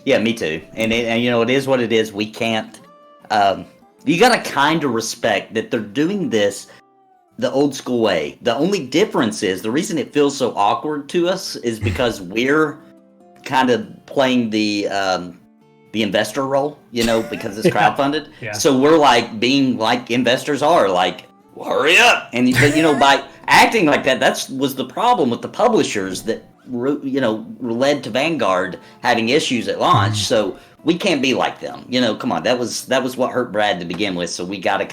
Yeah, me too. And it is what it is. We can't. You gotta kind of respect that they're doing this the old school way. The only difference is the reason it feels so awkward to us is because we're kind of playing the investor role, because it's crowdfunded. Yeah. So we're like being like investors are, like, hurry up. But by acting like that was the problem with the publishers that led to Vanguard having issues at launch. So we can't be like them. Come on, that was what hurt Brad to begin with. So we gotta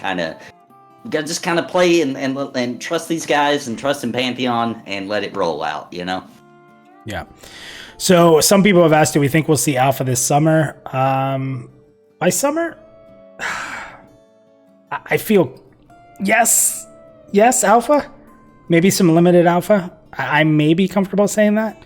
just kind of play and trust these guys and trust in Pantheon and let it roll out. Yeah. So some people have asked, do we think we'll see Alpha this summer? By summer, I feel yes, Alpha, maybe some limited Alpha. I may be comfortable saying that.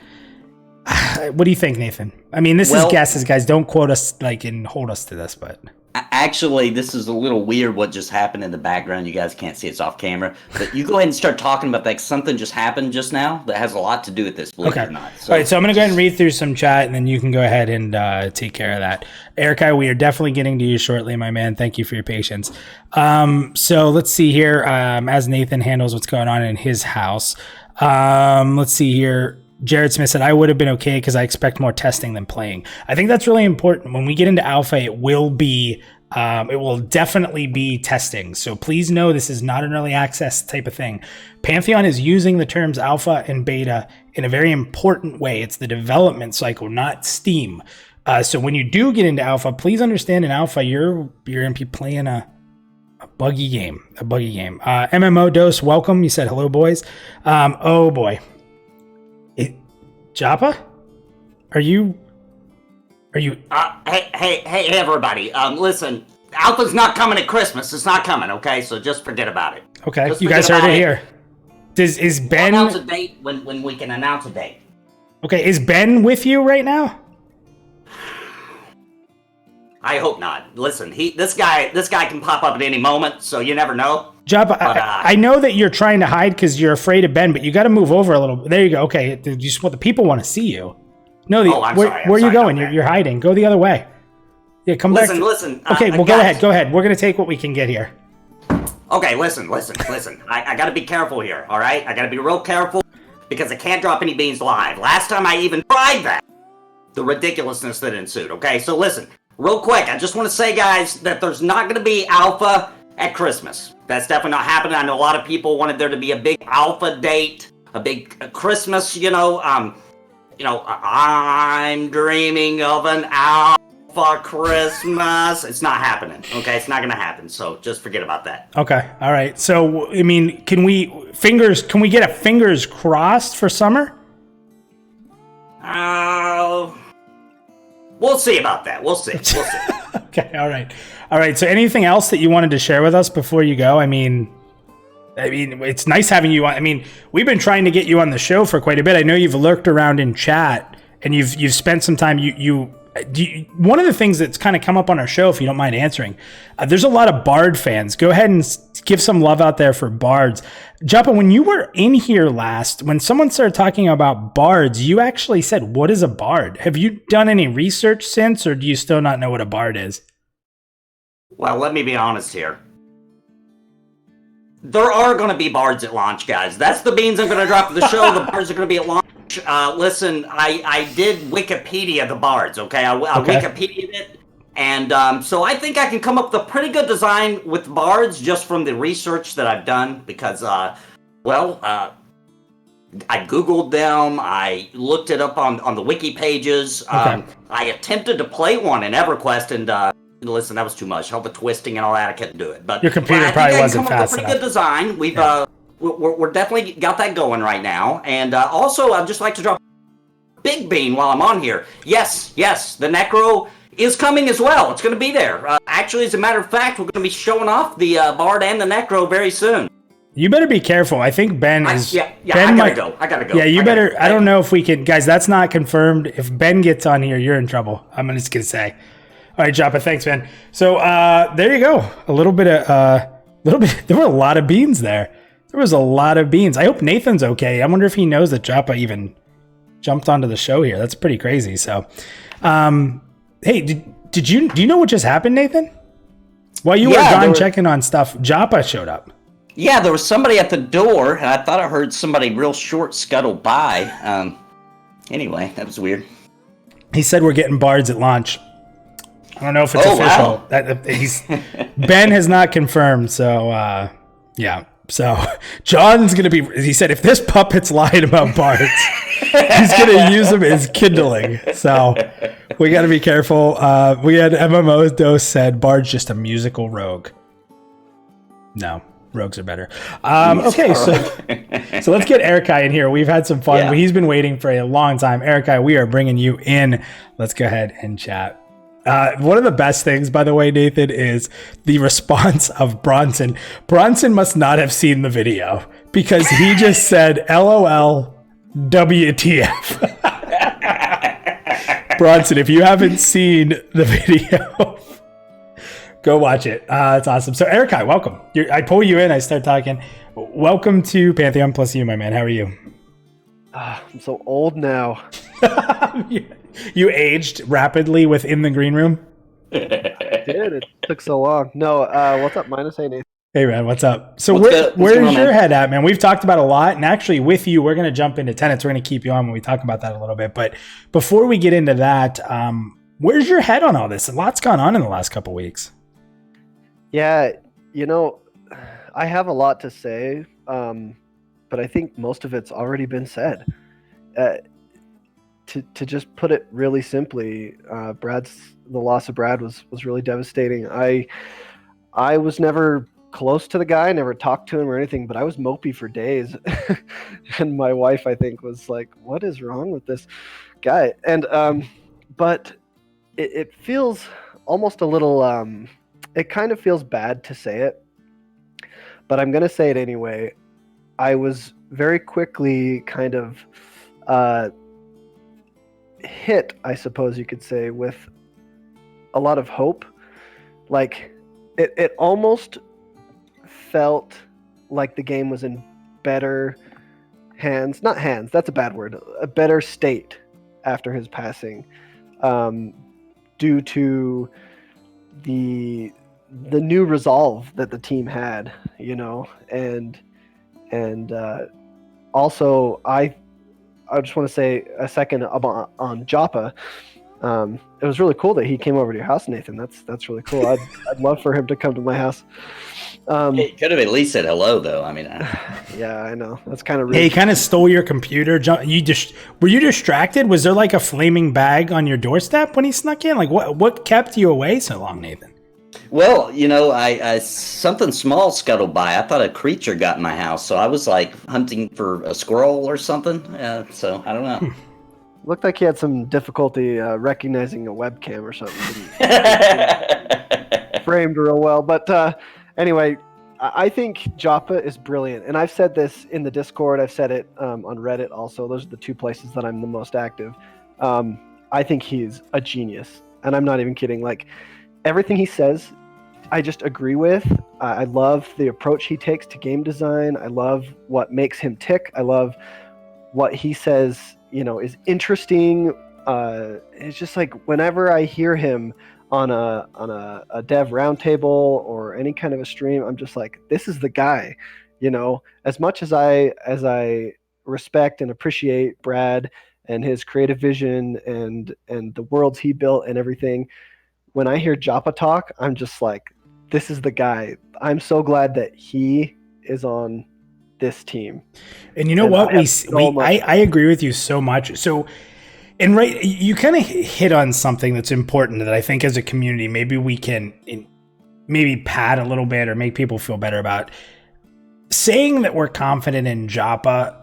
What do you think, Nathan? I mean, this is guesses, guys. Don't quote us and hold us to this, but actually, this is a little weird what just happened in the background. You guys can't see, it's off camera, but you go ahead and start talking about that. Something just happened just now that has a lot to do with this, believe it or not. All right, so I'm going to go ahead and read through some chat, and then you can go ahead and take care of that. Erica, we are definitely getting to you shortly, my man. Thank you for your patience. So let's see here. As Nathan handles what's going on in his house, let's see here. Jared Smith said, I would have been okay because I expect more testing than playing. I think that's really important. When we get into alpha, it will definitely be testing. So please know this is not an early access type of thing. Pantheon is using the terms alpha and beta in a very important way. It's the development cycle, not Steam. So when you do get into alpha, please understand in alpha, you're going to be playing a buggy game. MMO Dose, welcome. You said hello, boys. Oh boy. Joppa? Are you? Hey, everybody. Listen, Alpha's not coming at Christmas. It's not coming, okay? So just forget about it. Okay, you guys heard it here. Is Ben... We'll announce a date when we can announce a date. Okay, is Ben with you right now? I hope not. Listen, this guy can pop up at any moment, so you never know. Joppa, I know that you're trying to hide because you're afraid of Ben, but you got to move over a little. There you go. Okay, just what the people want to see you. No, where are you going? You're hiding. Go the other way. Yeah, come back. Listen. Okay, well, go ahead. Go ahead. We're gonna take what we can get here. Okay, listen. I got to be careful here. All right, I got to be real careful because I can't drop any beans live. Last time I even tried that, the ridiculousness that ensued. Okay, so listen, real quick. I just want to say, guys, that there's not going to be alpha at Christmas. That's definitely not happening. I know a lot of people wanted there to be a big alpha date, a big Christmas. I'm dreaming of an alpha Christmas. It's not happening. Okay, it's not gonna happen. So just forget about that. Okay, all right. So I mean, can we get a fingers crossed for summer? We'll see about that. We'll see. Okay, all right. So anything else that you wanted to share with us before you go? I mean, it's nice having you on. I mean, we've been trying to get you on the show for quite a bit. I know you've lurked around in chat and you've spent some time. One of the things that's kind of come up on our show, if you don't mind answering, there's a lot of Bard fans. Go ahead and give some love out there for Bards. Joppa, when you were in here last, when someone started talking about Bards, you actually said, "What is a Bard?" Have you done any research since, or do you still not know what a Bard is? Well, let me be honest here. There are going to be Bards at launch, guys. That's the beans I'm going to drop to the show. The Bards are going to be at launch. Listen, I did Wikipedia the Bards, okay? I Wikipedia'd it. And so I think I can come up with a pretty good design with Bards just from the research that I've done because, I Googled them. I looked it up on the wiki pages. I attempted to play one in EverQuest and... listen, that was too much. All the twisting and all that, I couldn't do it. But your computer probably wasn't fast enough. Pretty good design. We're definitely got that going right now. And also, I'd just like to drop a big bean while I'm on here. Yes, the Necro is coming as well. It's going to be there. Actually, as a matter of fact, we're going to be showing off the Bard and the Necro very soon. You better be careful. I think Ben is... I gotta go. Yeah, you better... I don't know if we can... Guys, that's not confirmed. If Ben gets on here, you're in trouble. I'm just going to say... All right, Joppa, thanks, man. So there you go. There were a lot of beans there. There was a lot of beans. I hope Nathan's okay. I wonder if he knows that Joppa even jumped onto the show here. That's pretty crazy. So, hey, do you know what just happened, Nathan? While you were gone checking on stuff, Joppa showed up. Yeah, there was somebody at the door, and I thought I heard somebody real short scuttle by. Anyway, that was weird. He said we're getting Bards at launch. I don't know if it's official. Wow. Ben has not confirmed, so yeah. So John's gonna be. He said if this puppet's lying about Bards, he's gonna use them as kindling. So we got to be careful. We had MMO Dose said Bard's just a musical rogue. No, rogues are better. Okay, so let's get Erikai in here. We've had some fun. Yeah. He's been waiting for a long time. Erikai, we are bringing you in. Let's go ahead and chat. One of the best things, by the way, Nathan, is the response of Bronson. Bronson must not have seen the video because he just said, LOL, WTF. Bronson, if you haven't seen the video, go watch it. It's awesome. So, Erikai, welcome. I pull you in, I start talking. Welcome to Pantheon PlusYou, my man. How are you? I'm so old now. You aged rapidly within the green room? I did. It took so long. No, what's up, Minus? Hey, Nathan. Hey, man, what's up? So where's your head at, man? We've talked about a lot, and actually with you, we're going to jump into tenants. We're going to keep you on when we talk about that a little bit. But before we get into that, where's your head on all this? A lot's gone on in the last couple weeks. Yeah, I have a lot to say, but I think most of it's already been said. To just put it really simply, the loss of Brad was really devastating. I was never close to the guy, never talked to him or anything, but I was mopey for days. And my wife, I think, was like, what is wrong with this guy? And but it feels almost a little, it kind of feels bad to say it, but I'm going to say it anyway. I was very quickly kind of hit, I suppose you could say, with a lot of hope. Like it almost felt like the game was in better hands, not hands, that's a bad word, a better state after his passing, due to the new resolve that the team had, and also I just want to say a second on Joppa. It was really cool that he came over to your house, Nathan. That's really cool. I'd love for him to come to my house. He could have at least said hello, though. I mean, yeah, I know. That's kind of rude. Yeah, he kind of stole your computer. Were you distracted? Was there like a flaming bag on your doorstep when he snuck in? Like what kept you away so long, Nathan? well, I something small scuttled by. I thought a creature got in my house, so I was like hunting for a squirrel or something. So I don't know. Looked like he had some difficulty recognizing a webcam or something. Framed real well. But anyway, I think Joppa is brilliant. And I've said this in the Discord. I've said it on Reddit also. Those are the two places that I'm the most active. I think he's a genius. And I'm not even kidding. Like, everything he says, I just agree with. I love the approach he takes to game design. I love what makes him tick. I love what he says is interesting. It's just like whenever I hear him on a dev roundtable or any kind of a stream, I'm just like, this is the guy. As much as I respect and appreciate Brad and his creative vision and the worlds he built and everything, when I hear Joppa talk, I'm just like, this is the guy. I'm so glad that he is on this team. And you know what? I agree with you so much. So, and right, you kind of hit on something that's important that I think as a community, maybe we can maybe pad a little bit or make people feel better about. Saying that we're confident in Joppa,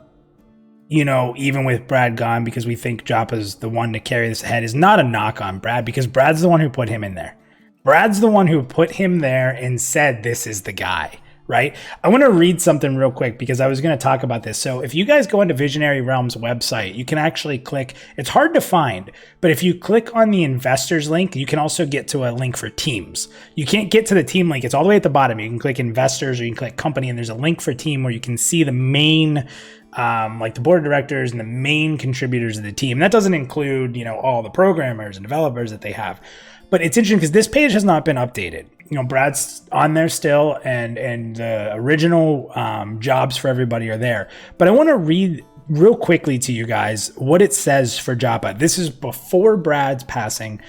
even with Brad gone, because we think Joppa's the one to carry this ahead, is not a knock on Brad, because Brad's the one who put him in there. Brad's the one who put him there and said, this is the guy. Right? I want to read something real quick because I was going to talk about this. So if you guys go into Visionary Realms website, you can actually click, it's hard to find, but if you click on the investors link, you can also get to a link for teams. You can't get to the team link. It's all the way at the bottom. You can click investors or you can click company, and there's a link for team where you can see the main, like the board of directors and the main contributors of the team. That doesn't include, all the programmers and developers that they have. But it's interesting because this page has not been updated. Brad's on there still, and the original jobs for everybody are there. But I want to read real quickly to you guys what it says for Joppa. This is before Brad's passing.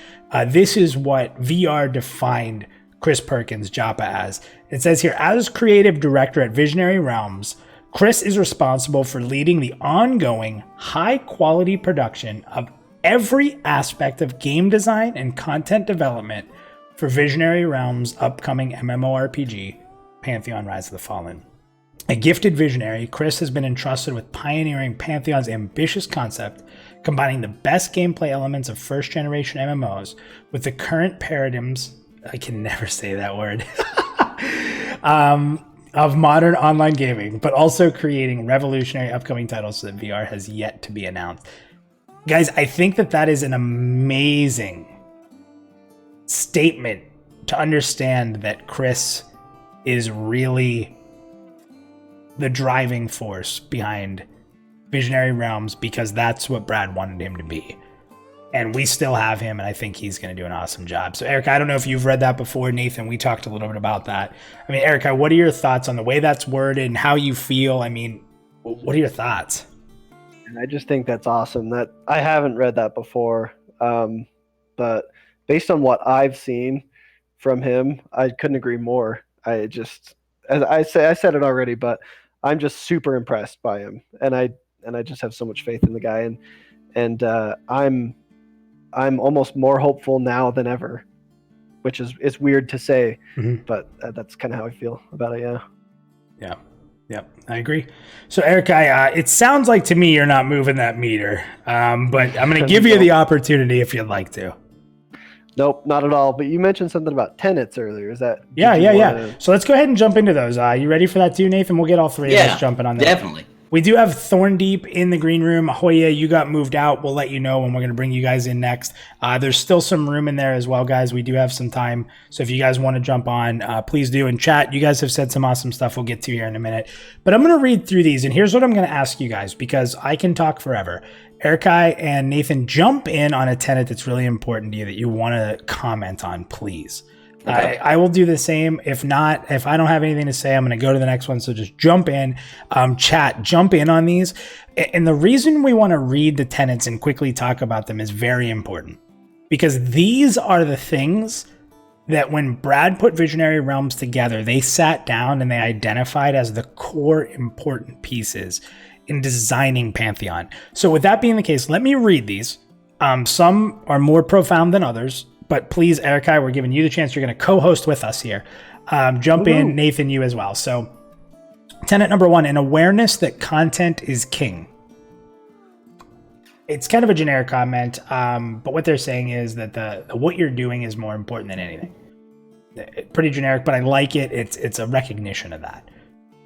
This is what VR defined Chris Perkins' Joppa as. It says here, as creative director at Visionary Realms, Chris is responsible for leading the ongoing high-quality production of every aspect of game design and content development for Visionary Realms' upcoming MMORPG, Pantheon: Rise of the Fallen. A gifted visionary, Chris has been entrusted with pioneering Pantheon's ambitious concept, combining the best gameplay elements of first-generation MMOs with the current paradigms, I can never say that word, of modern online gaming, but also creating revolutionary upcoming titles that VR has yet to be announced. Guys, I think that is an amazing statement to understand that Chris is really the driving force behind Visionary Realms, because that's what Brad wanted him to be. And we still have him, and I think he's going to do an awesome job. So, Erica, I don't know if you've read that before. Nathan, we talked a little bit about that. I mean, Erica, what are your thoughts on the way that's worded and how you feel? I mean, what are your thoughts? And I just think that's awesome. That I haven't read that before, but based on what I've seen from him, I couldn't agree more. I just, as I said it already, but I'm just super impressed by him, and I just have so much faith in the guy, and I'm almost more hopeful now than ever, which is weird to say, but that's kind of how I feel about it. Yeah. Yep, I agree. So, Erica, it sounds like to me you're not moving that meter, but I'm going to give you the opportunity if you'd like to. Nope, not at all. But you mentioned something about tenets earlier. Is that? Yeah. So let's go ahead and jump into those. You ready for that too, Nathan? We'll get all three of us jumping on that. Definitely. We do have Thorndeep in the green room. Hoya, you got moved out. We'll let you know when we're going to bring you guys in next. There's still some room in there as well, guys. We do have some time. So if you guys want to jump on, please do. In chat, you guys have said some awesome stuff we'll get to here in a minute. But I'm going to read through these. And here's what I'm going to ask you guys, because I can talk forever. Erikai and Nathan, jump in on a tenet that's really important to you that you want to comment on, please. Okay. I will do the same. If not, if I don't have anything to say, I'm going to go to the next one. So just jump in, chat, jump in on these. And the reason we want to read the tenets and quickly talk about them is very important, because these are the things that when Brad put Visionary Realms together, they sat down and they identified as the core important pieces in designing Pantheon. So with that being the case, let me read these. Some are more profound than others. But please, Erikai, we're giving you the chance. You're going to co-host with us here. Jump in, Nathan, you as well. So, tenet number 1, an awareness that content is king. It's kind of a generic comment, but what they're saying is that the what you're doing is more important than anything. Pretty generic, but I like it. It's a recognition of that.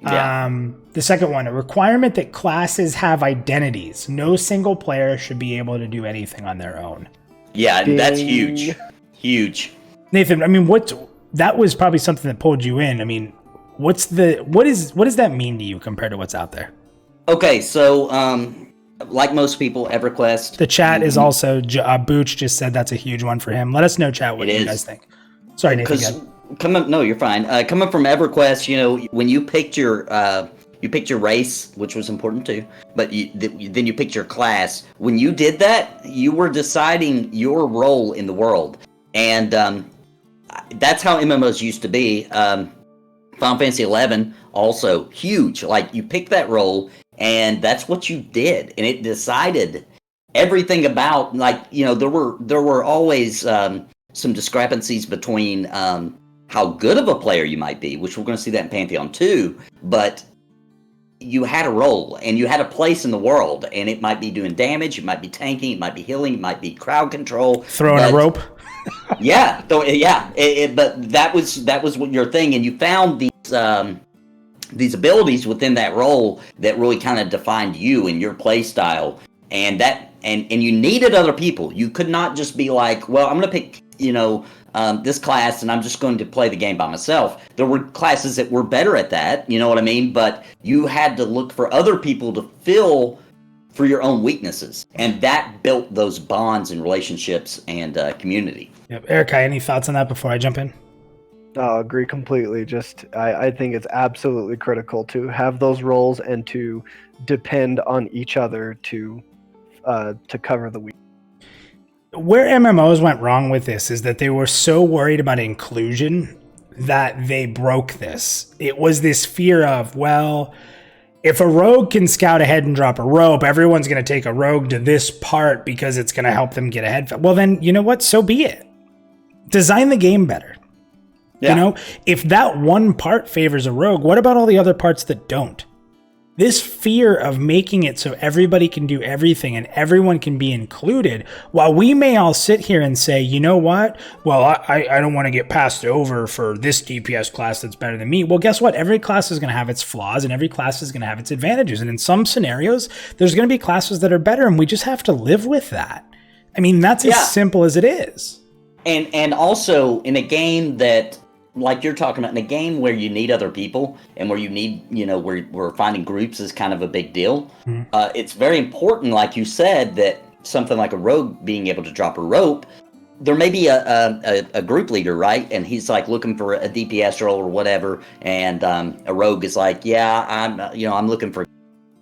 Yeah. The second one, a requirement that classes have identities. No single player should be able to do anything on their own. Yeah, that's huge. Huge. Nathan, I mean, that was probably something that pulled you in. I mean, what does that mean to you compared to what's out there? Okay, so like most people, EverQuest. The chat is also Booch just said that's a huge one for him. Let us know, chat, what you guys think. Sorry, Nathan. No, you're fine. Coming from EverQuest, when you picked your race, which was important too, but then you picked your class. When you did that, you were deciding your role in the world. And that's how MMOs used to be. Final Fantasy XI, also huge. Like, you picked that role, and that's what you did. And it decided everything about, there were always some discrepancies between how good of a player you might be, which we're going to see that in Pantheon too, but you had a role and you had a place in the world, and it might be doing damage, it might be tanking, it might be healing, it might be crowd control, throwing a rope. Yeah, but that was what your thing, and you found these abilities within that role that really kind of defined you and your play style, and you needed other people. You could not just be like, well, I'm going to pick this class and I'm just going to play the game by myself. There were classes that were better at that, you know what I mean? But you had to look for other people to fill for your own weaknesses. And that built those bonds and relationships and community. Yep. Erikai, any thoughts on that before I jump in? I agree completely. I think it's absolutely critical to have those roles and to depend on each other to cover the week. Where MMOs went wrong with this is that they were so worried about inclusion that they broke this. It was this fear of, well, if a rogue can scout ahead and drop a rope, everyone's going to take a rogue to this part because it's going to help them get ahead. Well, then, you know what? So be it. Design the game better. Yeah. If that one part favors a rogue, what about all the other parts that don't? This fear of making it so everybody can do everything and everyone can be included, while we may all sit here and say, you know what? Well, I don't want to get passed over for this DPS class that's better than me. Well, guess what? Every class is going to have its flaws and every class is going to have its advantages. And in some scenarios, there's going to be classes that are better, and we just have to live with that. I mean, that's as simple as it is. And also in a game that, like you're talking about, in a game where you need other people and where you need, where finding groups is kind of a big deal. Mm-hmm. It's very important, like you said, that something like a rogue being able to drop a rope, there may be a group leader, right? And he's like looking for a DPS role or whatever. And a rogue is like, yeah, I'm looking for,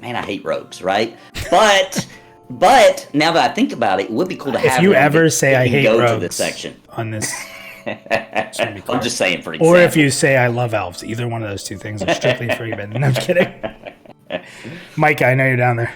man, I hate rogues, right? But now that I think about it, it would be cool to have. If you ever say I hate go rogues to this section on this. I'm just saying, for example. Or if you say I love elves, either one of those two things are strictly forbidden. No, I'm kidding. Mike, I know you're down there.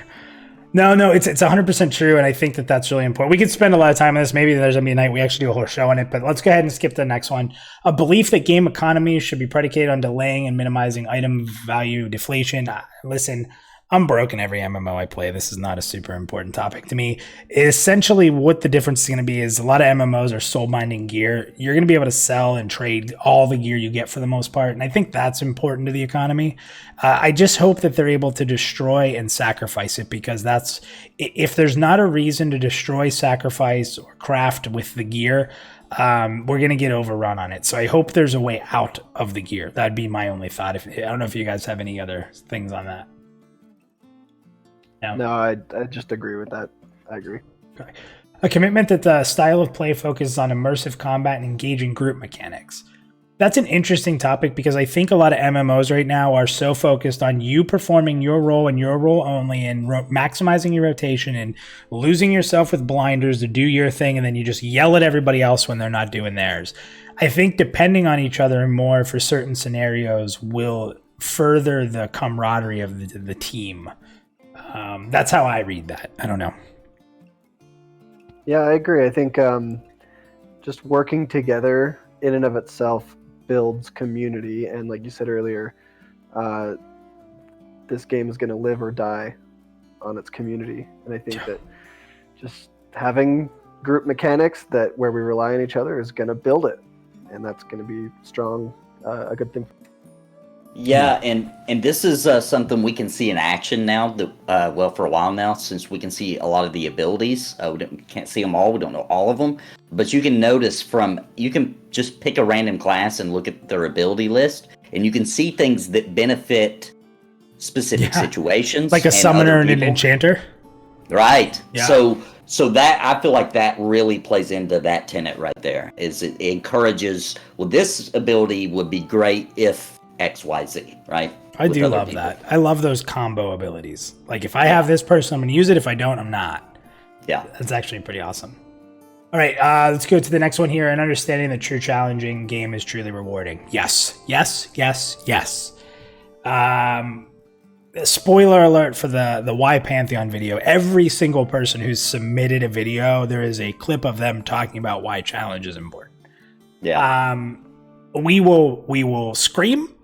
No, it's 100% true, and I think that's really important. We could spend a lot of time on this. Maybe there's going to be a night we actually do a whole show on it, but let's go ahead and skip to the next one. A belief that game economy should be predicated on delaying and minimizing item value deflation. Listen, I'm broke in every MMO I play. This is not a super important topic to me. Essentially, what the difference is going to be is a lot of MMOs are soul binding gear. You're going to be able to sell and trade all the gear you get for the most part. And I think that's important to the economy. I just hope that they're able to destroy and sacrifice it, because that's, if there's not a reason to destroy, sacrifice, or craft with the gear, we're going to get overrun on it. So I hope there's a way out of the gear. That'd be my only thought. I don't know if you guys have any other things on that. No, I just agree with that. I agree. Okay. A commitment that the style of play focuses on immersive combat and engaging group mechanics. That's an interesting topic, because I think a lot of MMOs right now are so focused on you performing your role and your role only, and maximizing your rotation and losing yourself with blinders to do your thing, and then you just yell at everybody else when they're not doing theirs. I think depending on each other more for certain scenarios will further the camaraderie of the team. That's how I read that. I don't know. Yeah, I agree. I think just working together in and of itself builds community. And like you said earlier, this game is going to live or die on its community. And I think that just having group mechanics that where we rely on each other is going to build it. And that's going to be strong, a good thing. Yeah, and this is something we can see in action now, that for a while now, since we can see a lot of the abilities. We can't see them all, we don't know all of them, but you can notice you can just pick a random class and look at their ability list, and you can see things that benefit specific situations. Like a summoner and an enchanter? Right. Yeah. So that, I feel like that really plays into that tenet right there, is it encourages, well, this ability would be great if XYZ, right? I do love that. I love those combo abilities. Like, if I have this person, I'm going to use it. If I don't, I'm not. Yeah. That's actually pretty awesome. All right, let's go to the next one here. An understanding that true challenging game is truly rewarding. Yes. Spoiler alert for the Why Pantheon video. Every single person who's submitted a video, there is a clip of them talking about why challenge is important. Yeah. We will scream.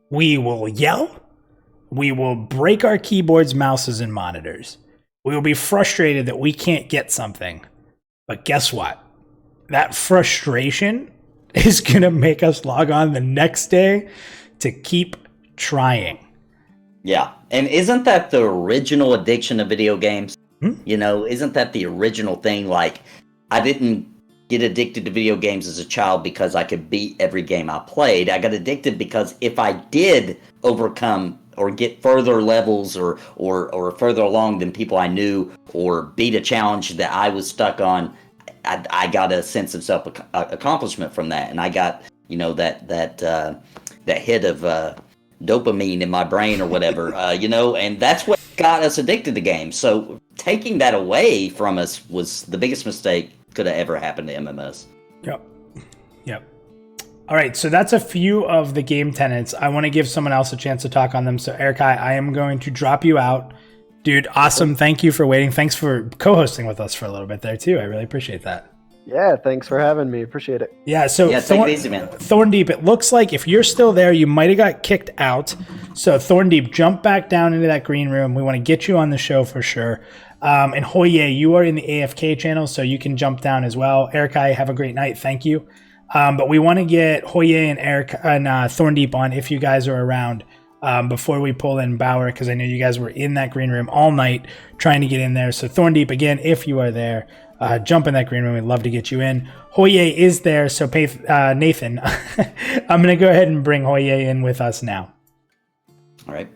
We will yell. We will break our keyboards, mouses, and monitors. We will be frustrated that we can't get something. But guess what? That frustration is going to make us log on the next day to keep trying. Yeah. And isn't that the original addiction of video games? You know, isn't that the original thing? Like, I didn't get addicted to video games as a child because I could beat every game I played. I got addicted because if I did overcome or get further levels or further along than people I knew, or beat a challenge that I was stuck on, I got a sense of self accomplishment from that, and I got, you know, that hit of dopamine in my brain or whatever, you know, and that's what got us addicted to games. So taking that away from us was the biggest mistake could have ever happened to MMOs. Yep. All right, so that's a few of the game tenets. I want to give someone else a chance to talk on them. So Eric, I am going to drop you out. Dude, awesome. Thank you for waiting. Thanks for co-hosting with us for a little bit there too. I really appreciate that. Yeah, thanks for having me. Appreciate it. Yeah, so take it easy, man. Thorndeep, it looks like if you're still there, you might have got kicked out. So Thorndeep, jump back down into that green room. We want to get you on the show for sure. And Hoye, you are in the AFK channel, so you can jump down as well. Erikai, have a great night. Thank you. But we want to get Hoye and Eric and Thorndeep on if you guys are around before we pull in Bauer, because I know you guys were in that green room all night trying to get in there. So Thorndeep, again, if you are there, jump in that green room. We'd love to get you in. Hoye is there, so Nathan, I'm going to go ahead and bring Hoye in with us now. All right.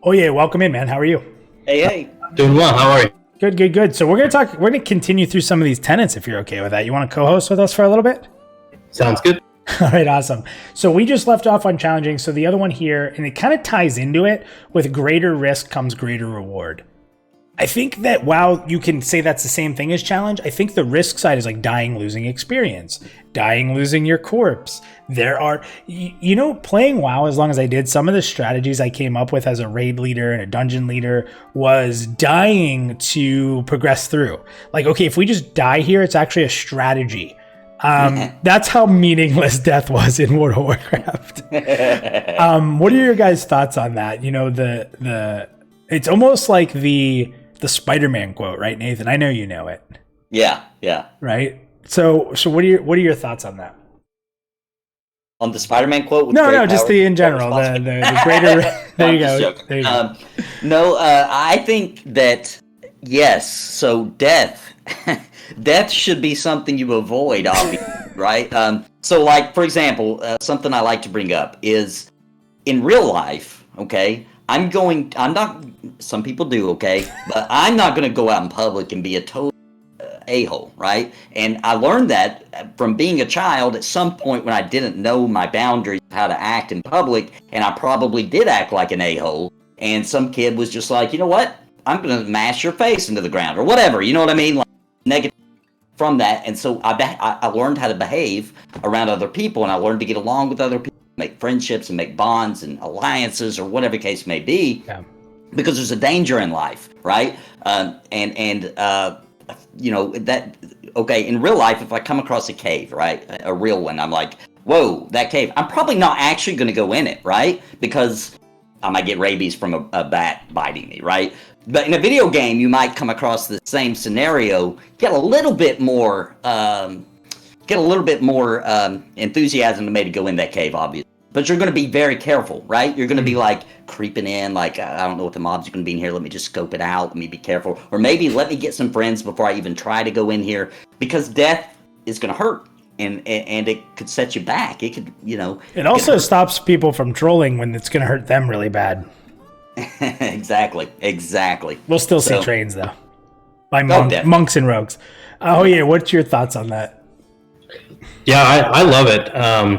Hoye, welcome in, man. How are you? Hey. Doing well. How are you? Good. So we're going to continue through some of these tenets if you're okay with that. You want to co-host with us for a little bit? Sounds good. All right, awesome. So we just left off on challenging. So the other one here, and it kind of ties into it, with greater risk comes greater reward. I think that while you can say that's the same thing as challenge, I think the risk side is like dying, losing experience, dying, losing your corpse. There are, you know, playing WoW as long as I did, some of the strategies I came up with as a raid leader and a dungeon leader was dying to progress through. Like, okay, if we just die here, it's actually a strategy. That's how meaningless death was in World of Warcraft. What are your guys' thoughts on that? You know, It's almost like the Spider-Man quote, right, Nathan? I know you know it. Yeah. Right. So what are your thoughts on that? On the Spider-Man quote? With No, just in general. The greater. There you go. There you go. No, I think that yes. So death should be something you avoid, obviously, right? So, like for example, something I like to bring up is in real life. Okay, I'm not. Some people do. Okay, but I'm not going to go out in public and be a total a-hole, right? And I learned that from being a child at some point when I didn't know my boundaries, how to act in public, and I probably did act like an a-hole, and some kid was just like, you know what? I'm going to mash your face into the ground or whatever, you know what I mean? Like negative from that. And so I learned how to behave around other people, and I learned to get along with other people, make friendships and make bonds and alliances or whatever the case may be, because there's a danger in life, right? You know, that, okay, in real life, if I come across a cave, right, a real one, I'm like, whoa, that cave, I'm probably not actually going to go in it, right, because I might get rabies from a bat biting me, right, but in a video game, you might come across the same scenario, get a little bit more enthusiasm to maybe go in that cave, obviously. But you're going to be very careful, right? You're going to be like creeping in, like, I don't know what the mobs are going to be in here. Let me just scope it out. Let me be careful. Or maybe let me get some friends before I even try to go in here, because death is going to hurt, and it could set you back. It could, you know. It also stops people from trolling when it's going to hurt them really bad. Exactly. We'll still see trains, though, by monks and rogues. Oh, yeah. What's your thoughts on that? Yeah, I love it,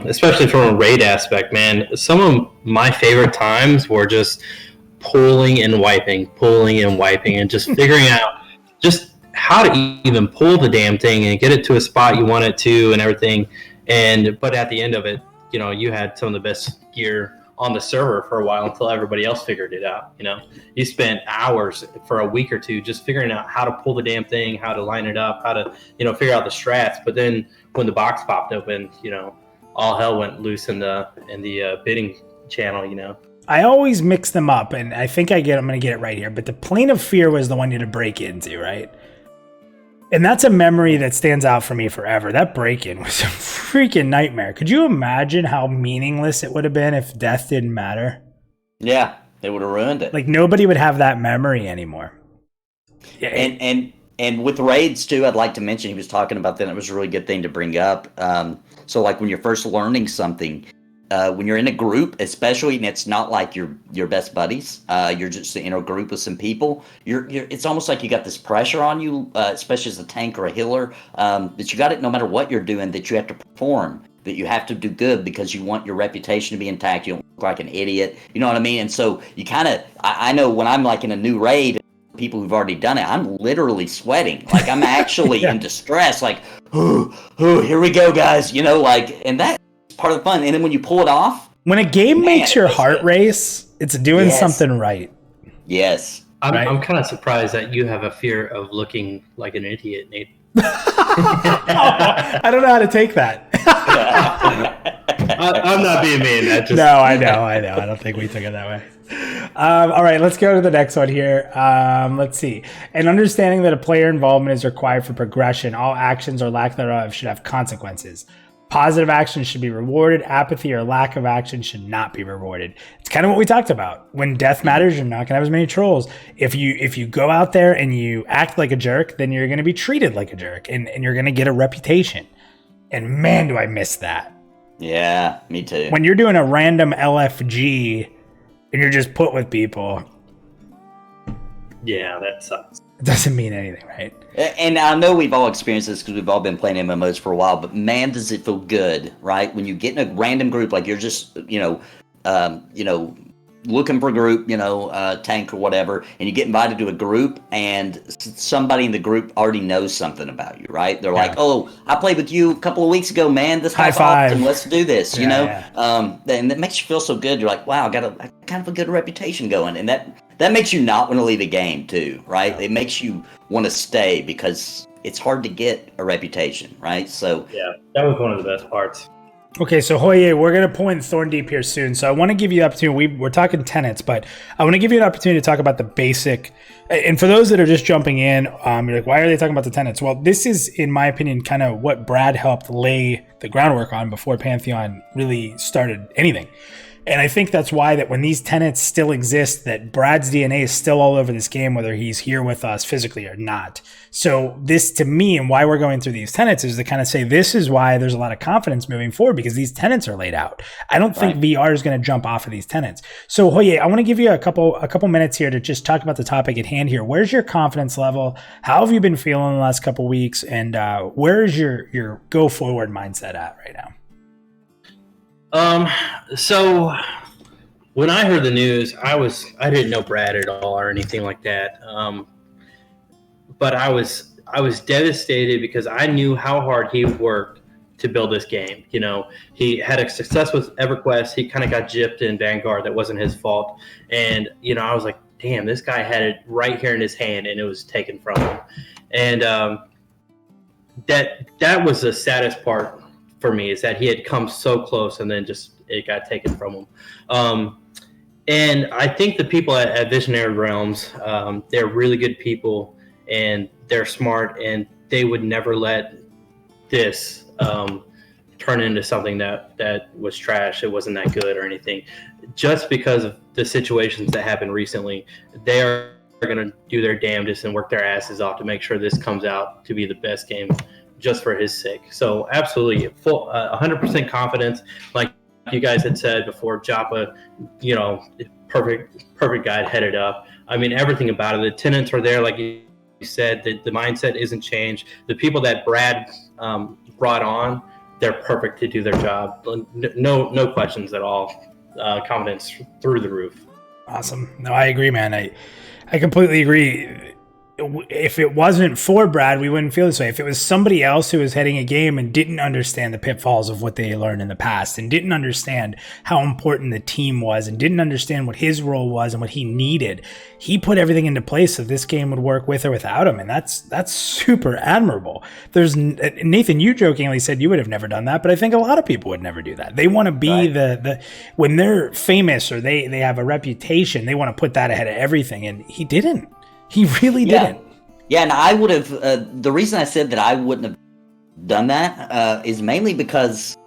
especially from a raid aspect, man. Some of my favorite times were just pulling and wiping, and just figuring out just how to even pull the damn thing and get it to a spot you want it to and everything. But at the end of it, you know, you had some of the best gear on the server for a while until everybody else figured it out. You know, you spent hours for a week or two just figuring out how to pull the damn thing, how to line it up, how to, you know, figure out the strats. But then when the box popped open, you know, all hell went loose in the bidding channel, you know. I always mix them up, and I think I'm going to get it right here. But the Plane of Fear was the one you had to break into, right? And that's a memory that stands out for me forever. That break-in was a freaking nightmare. Could you imagine how meaningless it would have been if death didn't matter? Yeah, they would have ruined it. Like, nobody would have that memory anymore. Yeah, and with raids, too, I'd like to mention, he was talking about that. It was a really good thing to bring up. So, like, when you're first learning something, when you're in a group, especially, and it's not like your best buddies, you're just in a group with some people, it's almost like you got this pressure on you, especially as a tank or a healer, that you got it no matter what you're doing, that you have to perform, that you have to do good because you want your reputation to be intact. You don't look like an idiot. You know what I mean? And so you kind of, I know when I'm like in a new raid, people who've already done it, I'm literally sweating. Like, I'm actually in distress. Like, oh, here we go, guys. You know, like, and that's part of the fun. And then when you pull it off, when a game makes your heart race, it's doing something right. Yes. I'm kind of surprised that you have a fear of looking like an idiot, Nate. I don't know how to take that. I'm not being mean. No, I know. I don't think we took it that way. All right, let's go to the next one here. Let's see. An understanding that a player involvement is required for progression. All actions or lack thereof should have consequences. Positive action should be rewarded. Apathy or lack of action should not be rewarded. It's kind of what we talked about. When death matters, you're not going to have as many trolls. If you go out there and you act like a jerk, then you're going to be treated like a jerk, and you're going to get a reputation. And man, do I miss that. Yeah, me too. When you're doing a random LFG and you're just put with people. Yeah, that sucks. It doesn't mean anything, right? And I know we've all experienced this because we've all been playing MMOs for a while, but man, does it feel good, right? When you get in a random group, like you're just, looking for a group, tank or whatever, and you get invited to a group, and somebody in the group already knows something about you, right? They're like, "Oh, I played with you a couple of weeks ago, man. This guy's awesome. Let's do this." And that makes you feel so good. You're like, "Wow, I got kind of a good reputation going," and that makes you not want to leave a game too, right? It makes you want to stay because it's hard to get a reputation, right? So yeah, that was one of the best parts. Okay, so Hoye, we're going to pull in Thorn Deep here soon. So I want to give you the opportunity. We're talking tenants, but I want to give you an opportunity to talk about the basic. And for those that are just jumping in, you're like, why are they talking about the tenants? Well, this is, in my opinion, kind of what Brad helped lay the groundwork on before Pantheon really started anything. And I think that's why that when these tenets still exist, that Brad's DNA is still all over this game, whether he's here with us physically or not. So this, to me, and why we're going through these tenets is to kind of say this is why there's a lot of confidence moving forward, because these tenets are laid out. I don't think VR is going to jump off of these tenets. So Hoye, I want to give you a couple minutes here to just talk about the topic at hand here. Where's your confidence level? How have you been feeling the last couple weeks? And where's your go forward mindset at right now? So when I heard the news, I didn't know Brad at all or anything like that. But I was devastated because I knew how hard he worked to build this game. You know, he had a success with EverQuest. He kind of got gypped in Vanguard. That wasn't his fault. And, you know, I was like, damn, this guy had it right here in his hand and it was taken from him. And that was the saddest part for me, is that he had come so close and then just it got taken from him. And I think the people at Visionary Realms, they're really good people and they're smart, and they would never let this turn into something that was trash. It wasn't that good or anything. Just because of the situations that happened recently, they are going to do their damnedest and work their asses off to make sure this comes out to be the best game, just for his sake. So absolutely, full 100% confidence. Like you guys had said before, Joppa, you know, perfect guy headed up. I mean, everything about it. The tenants are there, like you said. The mindset isn't changed. The people that Brad brought on, they're perfect to do their job. No questions at all. Confidence through the roof. Awesome. No, I agree, man. I completely agree. If it wasn't for Brad, we wouldn't feel this way. If it was somebody else who was heading a game and didn't understand the pitfalls of what they learned in the past and didn't understand how important the team was and didn't understand what his role was and what he needed, he put everything into place so this game would work with or without him. And that's super admirable. There's Nathan, you jokingly said you would have never done that, but I think a lot of people would never do that. They want to be the when they're famous or they have a reputation, they want to put that ahead of everything. And he didn't. He really didn't. Yeah, and I would have. The reason I said that I wouldn't have done that is mainly because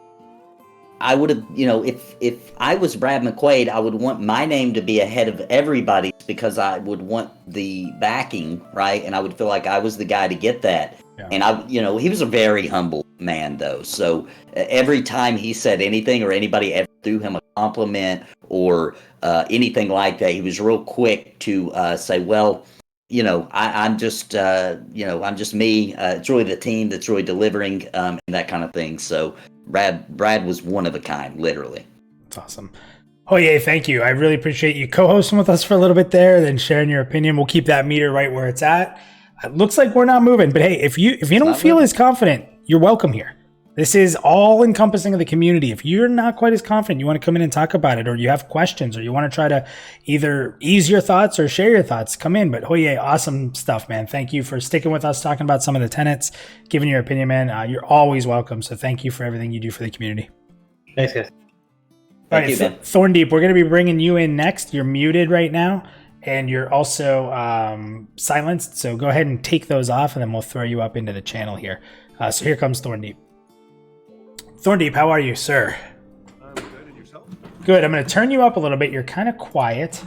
I would have, you know, if I was Brad McQuaid, I would want my name to be ahead of everybody's because I would want the backing, right? And I would feel like I was the guy to get that. Yeah. And you know, he was a very humble man, though. So every time he said anything or anybody ever threw him a compliment or anything like that, he was real quick to say, well, you know, I'm just me. It's really the team that's really delivering and that kind of thing. So Brad was one of a kind, literally. That's awesome. Oh yeah, thank you. I really appreciate you co-hosting with us for a little bit there, then sharing your opinion. We'll keep that meter right where it's at. It looks like we're not moving, but hey, if you don't feel as confident, you're welcome here. This is all encompassing of the community. If you're not quite as confident, you want to come in and talk about it, or you have questions, or you want to try to either ease your thoughts or share your thoughts, come in. But Hoye, awesome stuff, man. Thank you for sticking with us, talking about some of the tenets, giving your opinion, man. You're always welcome. So thank you for everything you do for the community. Thanks, guys. All right, Thorn Deep, we're going to be bringing you in next. You're muted right now, and you're also silenced. So go ahead and take those off, and then we'll throw you up into the channel here. So here comes Thorn Deep. Thorn Deep, how are you, sir? I'm good, and yourself? Good. I'm going to turn you up a little bit. You're kind of quiet.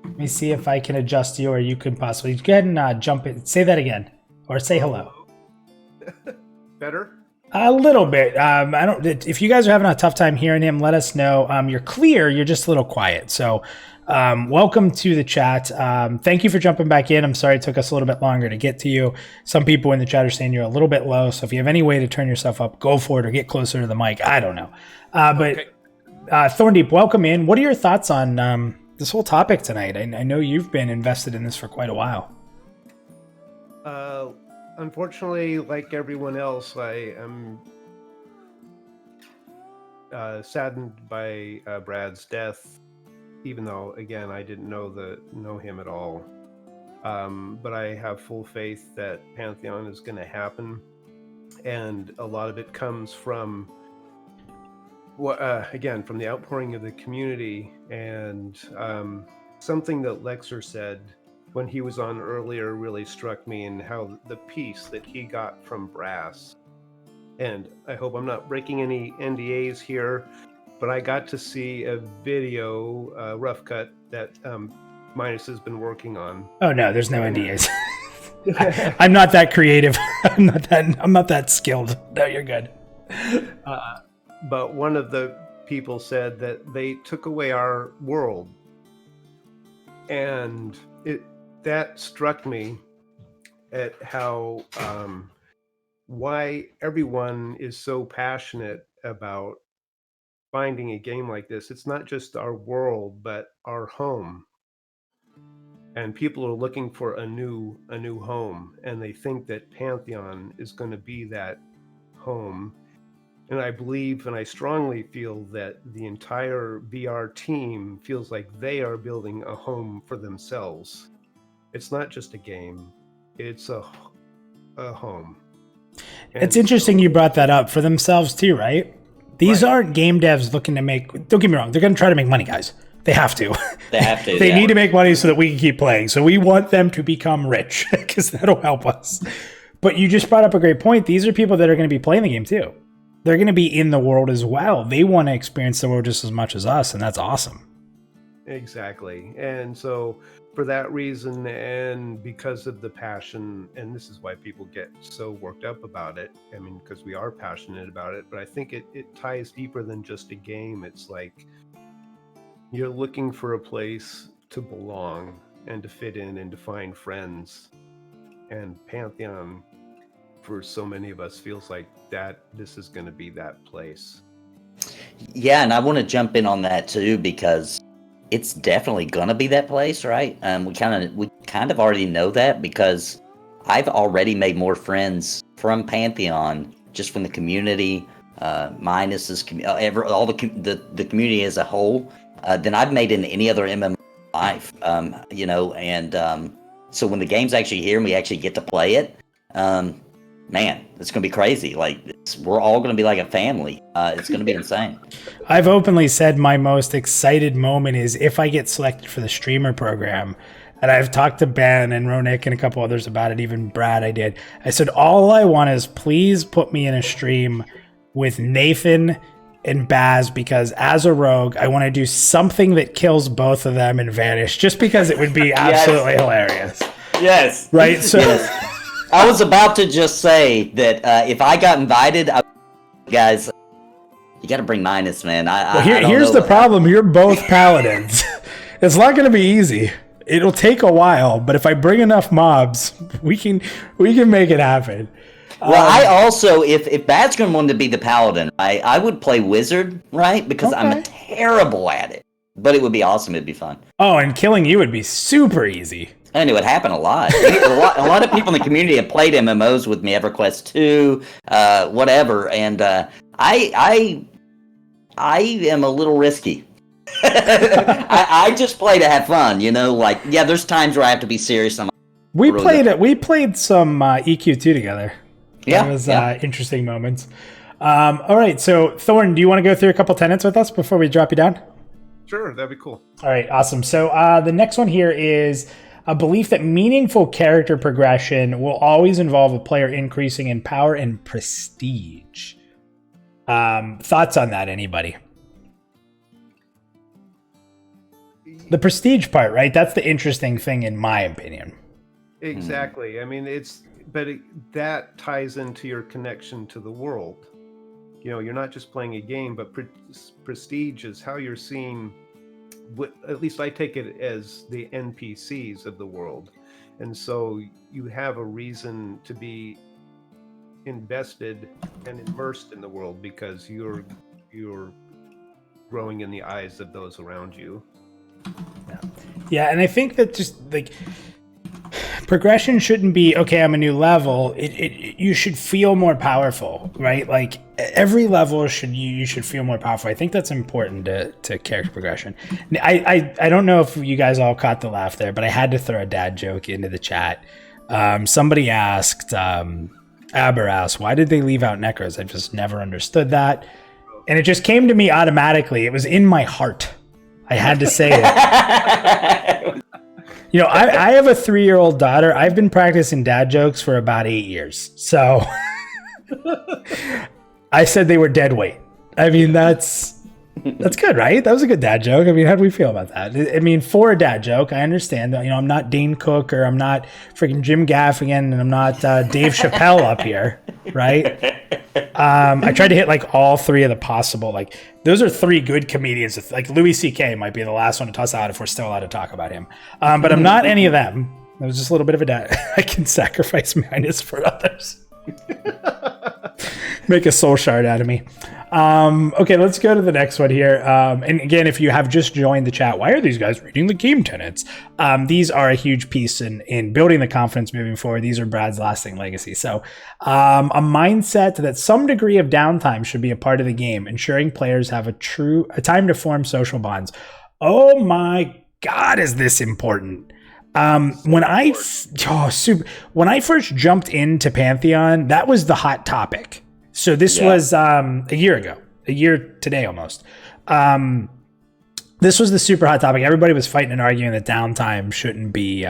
Let me see if I can adjust you, or you can possibly go ahead and jump in. Say that again, or say hello. Better? A little bit. I don't. If you guys are having a tough time hearing him, let us know. You're clear. You're just a little quiet. So, welcome to the chat. Thank you for jumping back in. I'm sorry it took us a little bit longer to get to you. Some people in the chat are saying you're a little bit low. So if you have any way to turn yourself up, go for it, or get closer to the mic. I don't know. Thorn Deep, welcome in. What are your thoughts on this whole topic tonight? I know you've been invested in this for quite a while. Unfortunately, like everyone else, I am saddened by Brad's death, even though, again, I didn't know him at all. But I have full faith that Pantheon is going to happen, and a lot of it comes from again, from the outpouring of the community, and something that Lexer said when he was on earlier really struck me, and how the piece that he got from Brass. And I hope I'm not breaking any NDAs here, but I got to see a video, rough cut, that Minus has been working on. Oh no, there's no NDAs. I'm not that creative. I'm not that skilled. No, you're good. But one of the people said that they took away our world, and that struck me at how why everyone is so passionate about finding a game like this. It's not just our world, but our home. And people are looking for a new home, and they think that Pantheon is going to be that home. And I believe, and I strongly feel, that the entire VR team feels like they are building a home for themselves. It's not just a game, it's a home. And it's interesting you brought that up, for themselves too, right? These aren't game devs looking to make, don't get me wrong, they're going to try to make money, guys. They have to. They have to. They need to make money so that we can keep playing. So we want them to become rich, because that'll help us. But you just brought up a great point. These are people that are going to be playing the game too. They're going to be in the world as well. They want to experience the world just as much as us, and that's awesome. Exactly. And so for that reason, and because of the passion, and this is why people get so worked up about it, I mean, because we are passionate about it, but I think it ties deeper than just a game. It's like you're looking for a place to belong and to fit in and to find friends. And Pantheon, for so many of us, feels like that this is going to be that place. Yeah, and I want to jump in on that too, because it's definitely going to be that place, right? We kind of already know that, because I've already made more friends from Pantheon, just from the community, Minus's all the community as a whole, than I've made in any other MMO life. So when the game's actually here and we actually get to play it, man, it's going to be crazy. Like, we're all going to be like a family. It's going to be insane. I've openly said my most excited moment is if I get selected for the streamer program. And I've talked to Ben and Ronik and a couple others about it, even Brad I did. I said, all I want is please put me in a stream with Nathan and Baz, because as a rogue, I want to do something that kills both of them and vanish, just because it would be absolutely hilarious. Yes. Right? So I was about to just say that if I got invited, guys, you got to bring Minus, man. Here's the problem. You're both paladins. It's not going to be easy. It'll take a while, but if I bring enough mobs, we can make it happen. Well, I also, if Bad's going to want to be the paladin, right, I would play wizard, right, because I'm terrible at it. But it would be awesome. It'd be fun. Oh, and killing you would be super easy. And it would happen a lot. A lot of people in the community have played MMOs with me, EverQuest 2, whatever, and I am a little risky. I just play to have fun, there's times where I have to be serious. We played some EQ2 together. Yeah, that was interesting moments. All right, so Thorn, do you want to go through a couple tenets with us before we drop you down? Sure, that'd be cool. All right, awesome. So the next one here is a belief that meaningful character progression will always involve a player increasing in power and prestige. Thoughts on that, anybody? The prestige part, right? That's the interesting thing, in my opinion. Exactly. I mean, that ties into your connection to the world. You're not just playing a game, but prestige is how you're seeing. At least I take it as the NPCs of the world, and so you have a reason to be invested and immersed in the world because you're growing in the eyes of those around you. Yeah, and I think that just like progression shouldn't be okay. I'm a new level. You should feel more powerful, right? Like every level you should feel more powerful. I think that's important to character progression. I don't know if you guys all caught the laugh there, but I had to throw a dad joke into the chat. Somebody asked, Aber asked, why did they leave out Necros? I just never understood that. And it just came to me automatically. It was in my heart. I had to say it. You know, I have a 3-year-old daughter. I've been practicing dad jokes for about 8 years. So I said they were dead weight. I mean, that's good, right? That was a good dad joke. I mean, how do we feel about that? I mean, for a dad joke, I understand that, you know, I'm not Dane Cook or I'm not freaking Jim Gaffigan and I'm not Dave Chappelle up here, right? I tried to hit like all 3 of the possible, like those are 3 good comedians. Like Louis C.K. might be the last one to toss out if we're still allowed to talk about him. But I'm not any of them. It was just a little bit of a dad. I can sacrifice kindness for others. Make a soul shard out of me. Okay, let's go to the next one here. And again, if you have just joined the chat, why are these guys reading the game tenets? These are a huge piece in building the confidence moving forward. These are Brad's lasting legacy. So a mindset that some degree of downtime should be a part of the game, ensuring players have a time to form social bonds. Oh my God, is this important? When I first jumped into Pantheon, that was the hot topic. So this was a year ago, a year today almost. This was the super hot topic. Everybody was fighting and arguing that downtime shouldn't be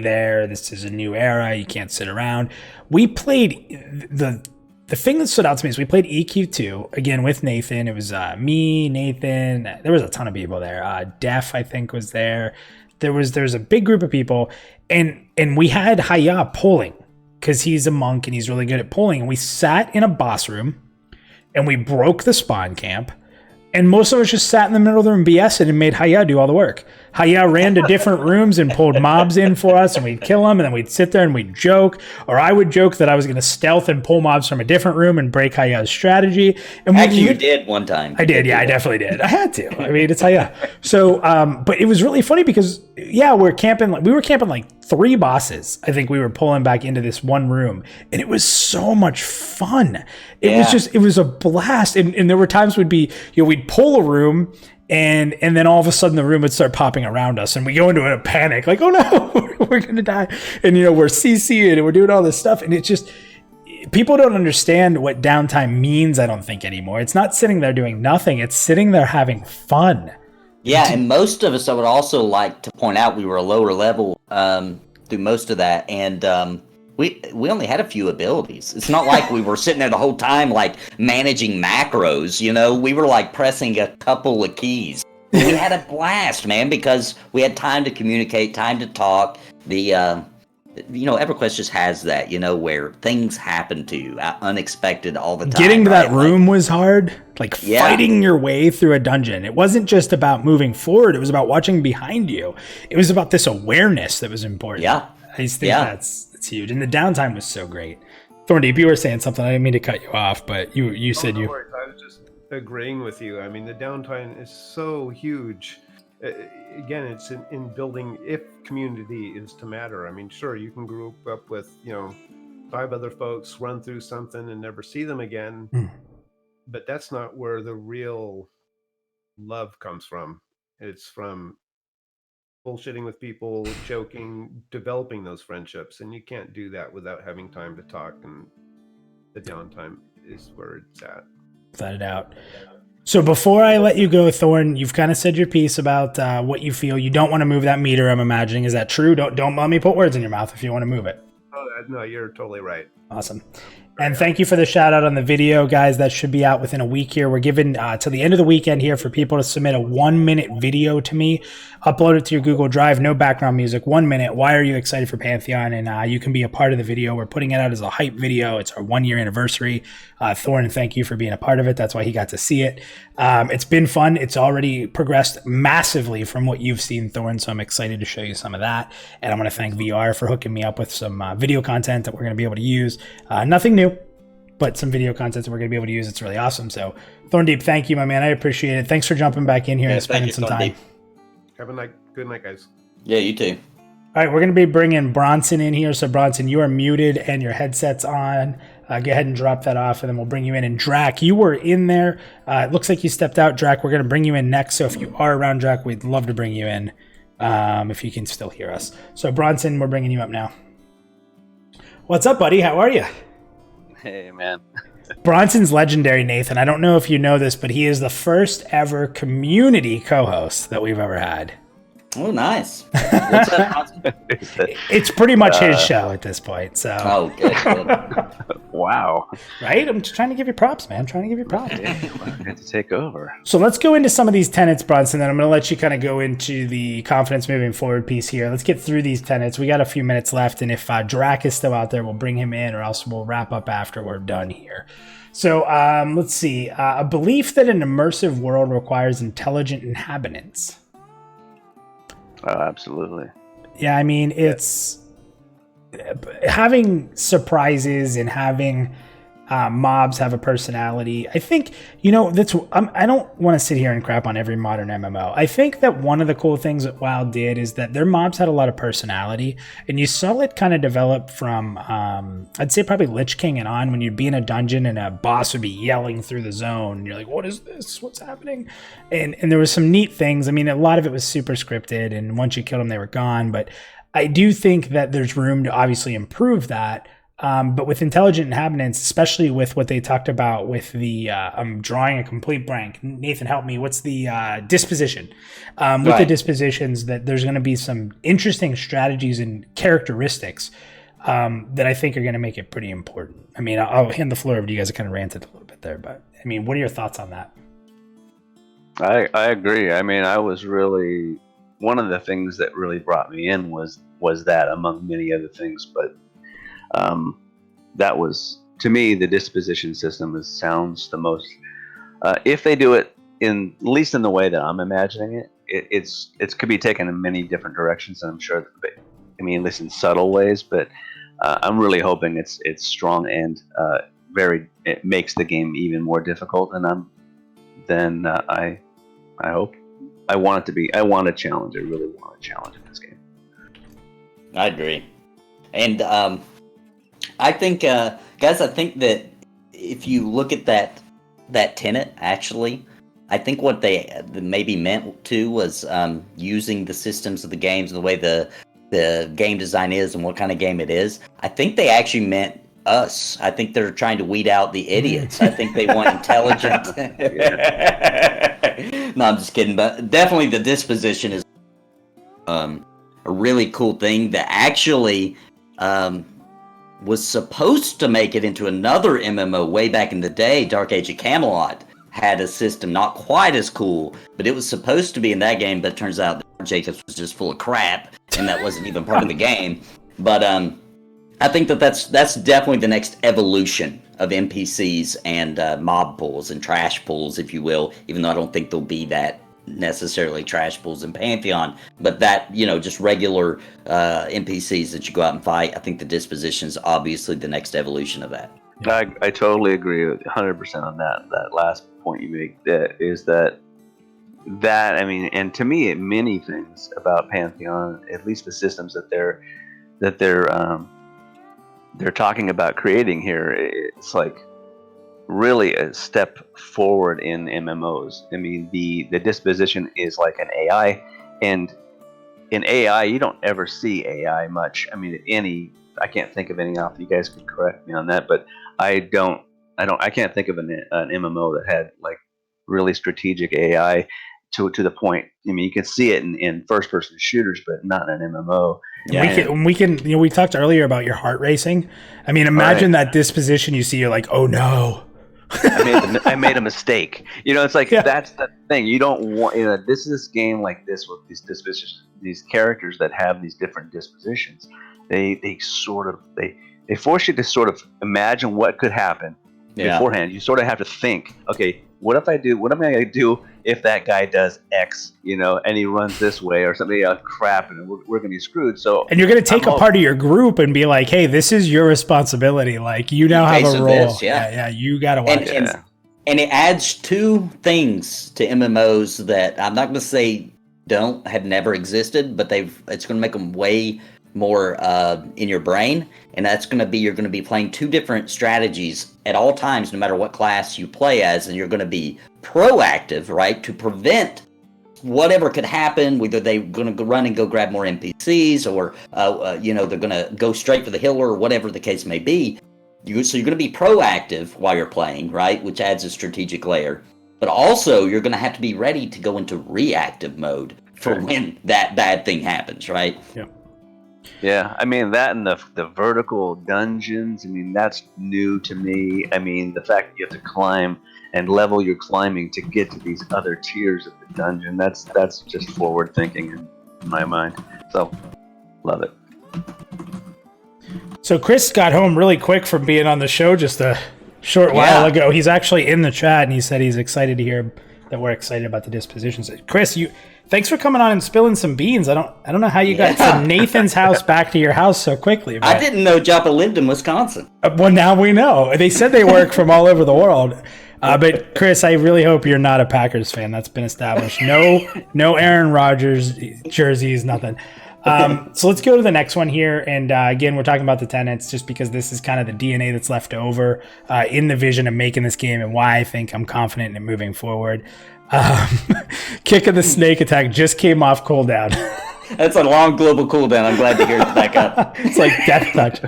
there. This is a new era. You can't sit around. We played the thing that stood out to me is we played EQ2 again with Nathan. It was me, Nathan. There was a ton of people there. Def, I think, was there. There was a big group of people, and we had Haya polling because he's a monk and he's really good at polling. And we sat in a boss room, and we broke the spawn camp. And most of us just sat in the middle of the room BSing and made Haya do all the work. Haya ran to different rooms and pulled mobs in for us, and we'd kill them, and then we'd sit there and we'd joke. Or I would joke that I was going to stealth and pull mobs from a different room and break Haya's strategy. And actually, you did one time. I did, yeah, I definitely did. I had to. I mean, it's Haya. So, but it was really funny because, yeah, we were camping like 3 bosses. I think we were pulling back into this one room, and it was so much fun. It was a blast. And there were times we'd pull a room, and then all of a sudden the room would start popping around us, and we go into a panic, like, oh no, we're gonna die. And we're CC'ing and we're doing all this stuff, and it's just, people don't understand what downtime means, I don't think, anymore. It's not sitting there doing nothing, it's sitting there having fun. Yeah, and most of us, I would also like to point out, we were a lower level through most of that, and we only had a few abilities. It's not like we were sitting there the whole time, like, managing macros, we were, like, pressing a couple of keys. But we had a blast, man, because we had time to communicate, time to talk. The, EverQuest just has that, where things happen to you, unexpected all the time. Getting to that room was hard, fighting your way through a dungeon. It wasn't just about moving forward, it was about watching behind you. It was about this awareness that was important. Yeah. I just think that's huge. And the downtime was so great. Thorndeep, you were saying something. I didn't mean to cut you off, but you said no worries. I was just agreeing with you. I mean, the downtime is so huge. Again, it's in building, if community is to matter. I mean, sure, you can group up with, 5 other folks, run through something and never see them again. But that's not where the real love comes from. It's from bullshitting with people, joking, developing those friendships, and you can't do that without having time to talk, and the downtime is where it's at. Without a doubt. So before I let you go, Thorn, you've kind of said your piece about what you feel. You don't want to move that meter, I'm imagining. Is that true? Don't let me put words in your mouth if you want to move it. Oh, no, you're totally right. Awesome. And thank you for the shout out on the video, guys. That should be out within a week here. We're giving till the end of the weekend here for people to submit a 1-minute video to me. Upload it to your Google Drive. No background music. 1 minute. Why are you excited for Pantheon? And you can be a part of the video. We're putting it out as a hype video. It's our 1-year anniversary. Thorne, thank you for being a part of it. That's why he got to see it. It's been fun. It's already progressed massively from what you've seen, Thorne. So I'm excited to show you some of that. And I'm going to thank VR for hooking me up with some video content that we're going to be able to use. Nothing new, but some video content that we're going to be able to use. It's really awesome. So Thorndeep, thank you, my man. I appreciate it. Thanks for jumping back in here and spending some time. Have a good night, guys. Yeah, you too. All right, we're going to be bringing Bronson in here. So Bronson, you are muted and your headset's on. Go ahead and drop that off, and then we'll bring you in. And Drac, you were in there. It looks like you stepped out, Drac. We're going to bring you in next. So if you are around, Drac, we'd love to bring you in if you can still hear us. So Bronson, we're bringing you up now. What's up, buddy? How are you? Hey, man. Bronson's legendary, Nathan. I don't know if you know this, but he is the first ever community co-host that we've ever had. Oh, nice. What's up, Bronson? It's pretty much his show at this point. So, Oh, good. Wow. right? I'm just trying to give you props, man. I'm trying to give you props. I get to take over. So let's go into some of these tenets, Bronson. Then I'm going to let you kind of go into the confidence moving forward piece here. Let's get through these tenets. We got a few minutes left, and if Drac is still out there, we'll bring him in, or else we'll wrap up after we're done here. So let's see. A belief that an immersive world requires intelligent inhabitants. Oh, absolutely. Yeah, I mean, it's having surprises and having mobs have a personality. I think, that's. I don't want to sit here and crap on every modern MMO. I think that one of the cool things that WoW did is that their mobs had a lot of personality, and you saw it kind of develop from, I'd say probably Lich King and on, when you'd be in a dungeon and a boss would be yelling through the zone, and you're like, what is this? What's happening? And there was some neat things. I mean, a lot of it was super scripted, and once you killed them, they were gone. But I do think that there's room to obviously improve that. But with intelligent inhabitants, especially with what they talked about with the, I'm drawing a complete blank. Nathan, help me. What's the disposition? With the dispositions, that there's going to be some interesting strategies and characteristics that I think are going to make it pretty important. I mean, I'll hand the floor over to you guys. I kind of ranted a little bit there, but I mean, what are your thoughts on that? I agree. I mean, I was really, one of the things that really brought me in was that, among many other things, but that was, to me, the disposition system sounds the most, if they do it in, at least in the way that I'm imagining it, it could be taken in many different directions, and I'm sure that, at least in subtle ways, but I'm really hoping it's strong and it makes the game even more difficult, and I hope, I want it to be, I want a challenge. I really want a challenge in this game. I agree. And I think, guys, I think that if you look at that tenet, actually, I think what they maybe meant to was using the systems of the games and the way the game design is and what kind of game it is. I think they actually meant us. I think they're trying to weed out the idiots. I think they want intelligent. No, I'm just kidding. But definitely the disposition is a really cool thing that actually was supposed to make it into another MMO way back in the day. Dark Age of Camelot had a system not quite as cool, but it was supposed to be in that game, but it turns out that Jacobs was just full of crap, and that wasn't even part of the game. But I think that's definitely the next evolution of NPCs and mob pools and trash pools, if you will, even though I don't think there'll be that necessarily trash pools in Pantheon, but that, just regular NPCs that you go out and fight. I think the disposition is obviously the next evolution of that. I totally agree with 100% on that last point you make. And to me, many things about Pantheon, at least the systems that they're talking about creating here, it's like really a step forward in MMOs. I mean, the disposition is like an AI, and in AI, you don't ever see AI much. I mean, I can't think of any off. You guys can correct me on that, but I can't think of an MMO that had like really strategic AI to the point. I mean, you can see it in first-person shooters, but not in an MMO. Yeah. We can. We talked earlier about your heart racing. I mean, imagine that disposition. You see, you're like, oh no. I made a mistake. It's like, that's the thing. You don't want, this game like this with these dispositions, these characters that have these different dispositions. They force you to sort of imagine what could happen beforehand. You sort of have to think, okay, what am I going to do if that guy does X, and he runs this way or something, crap, and we're going to be screwed. So, and you're going to take a part of your group and be like, hey, this is your responsibility. Like, you now have a role. You got to watch it. And it adds two things to MMOs that I'm not going to say have never existed, but it's going to make them way more in your brain, and that's going to be, you're going to be playing two different strategies at all times, no matter what class you play as, and you're going to be proactive, right, to prevent whatever could happen. Whether they're going to run and go grab more NPCs, or they're going to go straight for the healer, or whatever the case may be. So you're going to be proactive while you're playing, right? Which adds a strategic layer. But also, you're going to have to be ready to go into reactive mode for when that bad thing happens, right? Yeah. Yeah, I mean that and the vertical dungeons. I mean that's new to me. I mean the fact that you have to climb and level your climbing to get to these other tiers of the dungeon. That's just forward thinking in my mind. So love it. So Chris got home really quick from being on the show just a short while ago. He's actually in the chat, and he said he's excited to hear that we're excited about the dispositions. Chris, thanks for coming on and spilling some beans. I don't know how you got from Nathan's house back to your house so quickly. But, I didn't know Joppa lived in Wisconsin. Well, now we know. They said they work from all over the world. But Chris, I really hope you're not a Packers fan. That's been established. No Aaron Rodgers jerseys, nothing. So let's go to the next one here. And again, we're talking about the tenants just because this is kind of the DNA that's left over in the vision of making this game and why I think I'm confident in it moving forward. Kick of the snake attack just came off cooldown. That's a long global cooldown. I'm glad to hear it back up. It's like death touch.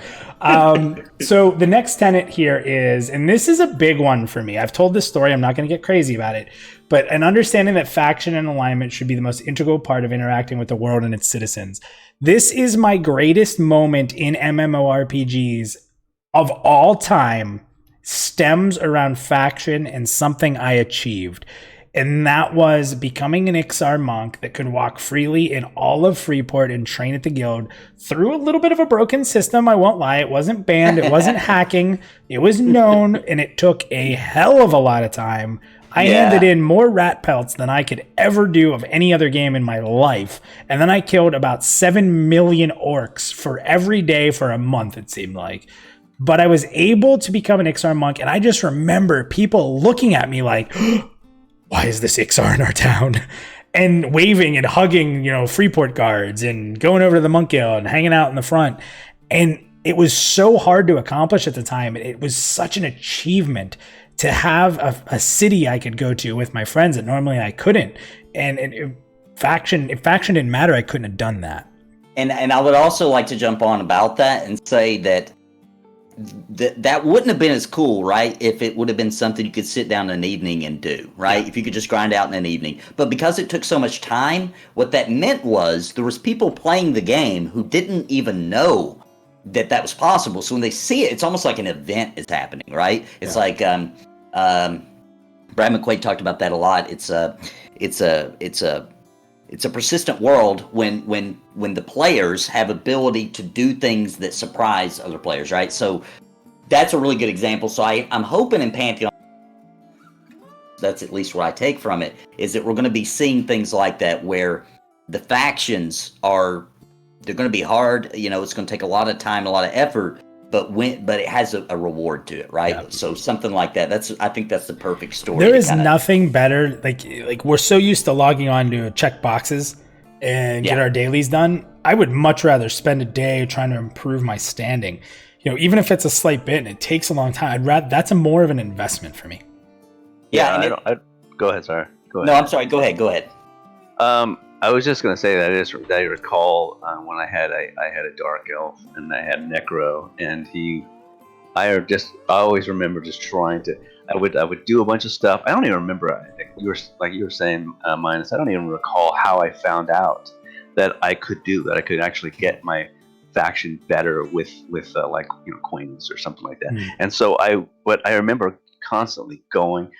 So the next tenet here is, and this is a big one for me. I've told this story. I'm not going to get crazy about it, but an understanding that faction and alignment should be the most integral part of interacting with the world and its citizens. This is my greatest moment in MMORPGs of all time, stems around faction and something I achieved. And that was becoming an Ixar monk that could walk freely in all of Freeport and train at the guild through a little bit of a broken system. I won't lie. It wasn't banned. It wasn't hacking. It was known, and it took a hell of a lot of time. I handed in more rat pelts than I could ever do of any other game in my life. And then I killed about 7 million orcs for every day for a month, it seemed like. But I was able to become an Ixar monk, and I just remember people looking at me like, why is this Ixar in our town? And waving and hugging, Freeport guards and going over to the Monk Guild and hanging out in the front. And it was so hard to accomplish at the time. It was such an achievement to have a city I could go to with my friends that normally I couldn't. And if faction didn't matter, I couldn't have done that. And I would also like to jump on about that and say that that wouldn't have been as cool, right? If it would have been something you could sit down in an evening and do, right? If you could just grind out in an evening. But because it took so much time, what that meant was there was people playing the game who didn't even know that was possible. So when they see it, it's almost like an event is happening, right? It's like Brad McQuaid talked about that a lot. It's a persistent world when the players have ability to do things that surprise other players, right? So that's a really good example. So I'm hoping in Pantheon, that's at least what I take from it, is that we're going to be seeing things like that where the factions they're going to be hard. It's going to take a lot of time, a lot of effort, but it has a reward to it, right? Yeah. So something like that. I think that's the perfect story. There is nothing better. Like we're so used to logging on to check boxes and get our dailies done. I would much rather spend a day trying to improve my standing. Even if it's a slight bit and it takes a long time, that's more of an investment for me. Yeah. Go ahead. Sorry. Go ahead. No, I'm sorry. Go ahead. I was just going to say that I recall when I had a dark elf and I had Necro, and I always remember just trying to. I would do a bunch of stuff. I don't even remember. You were saying, Minus. I don't even recall how I found out that I could do that. I could actually get my faction better with coins or something like that. Mm. And so I remember constantly going.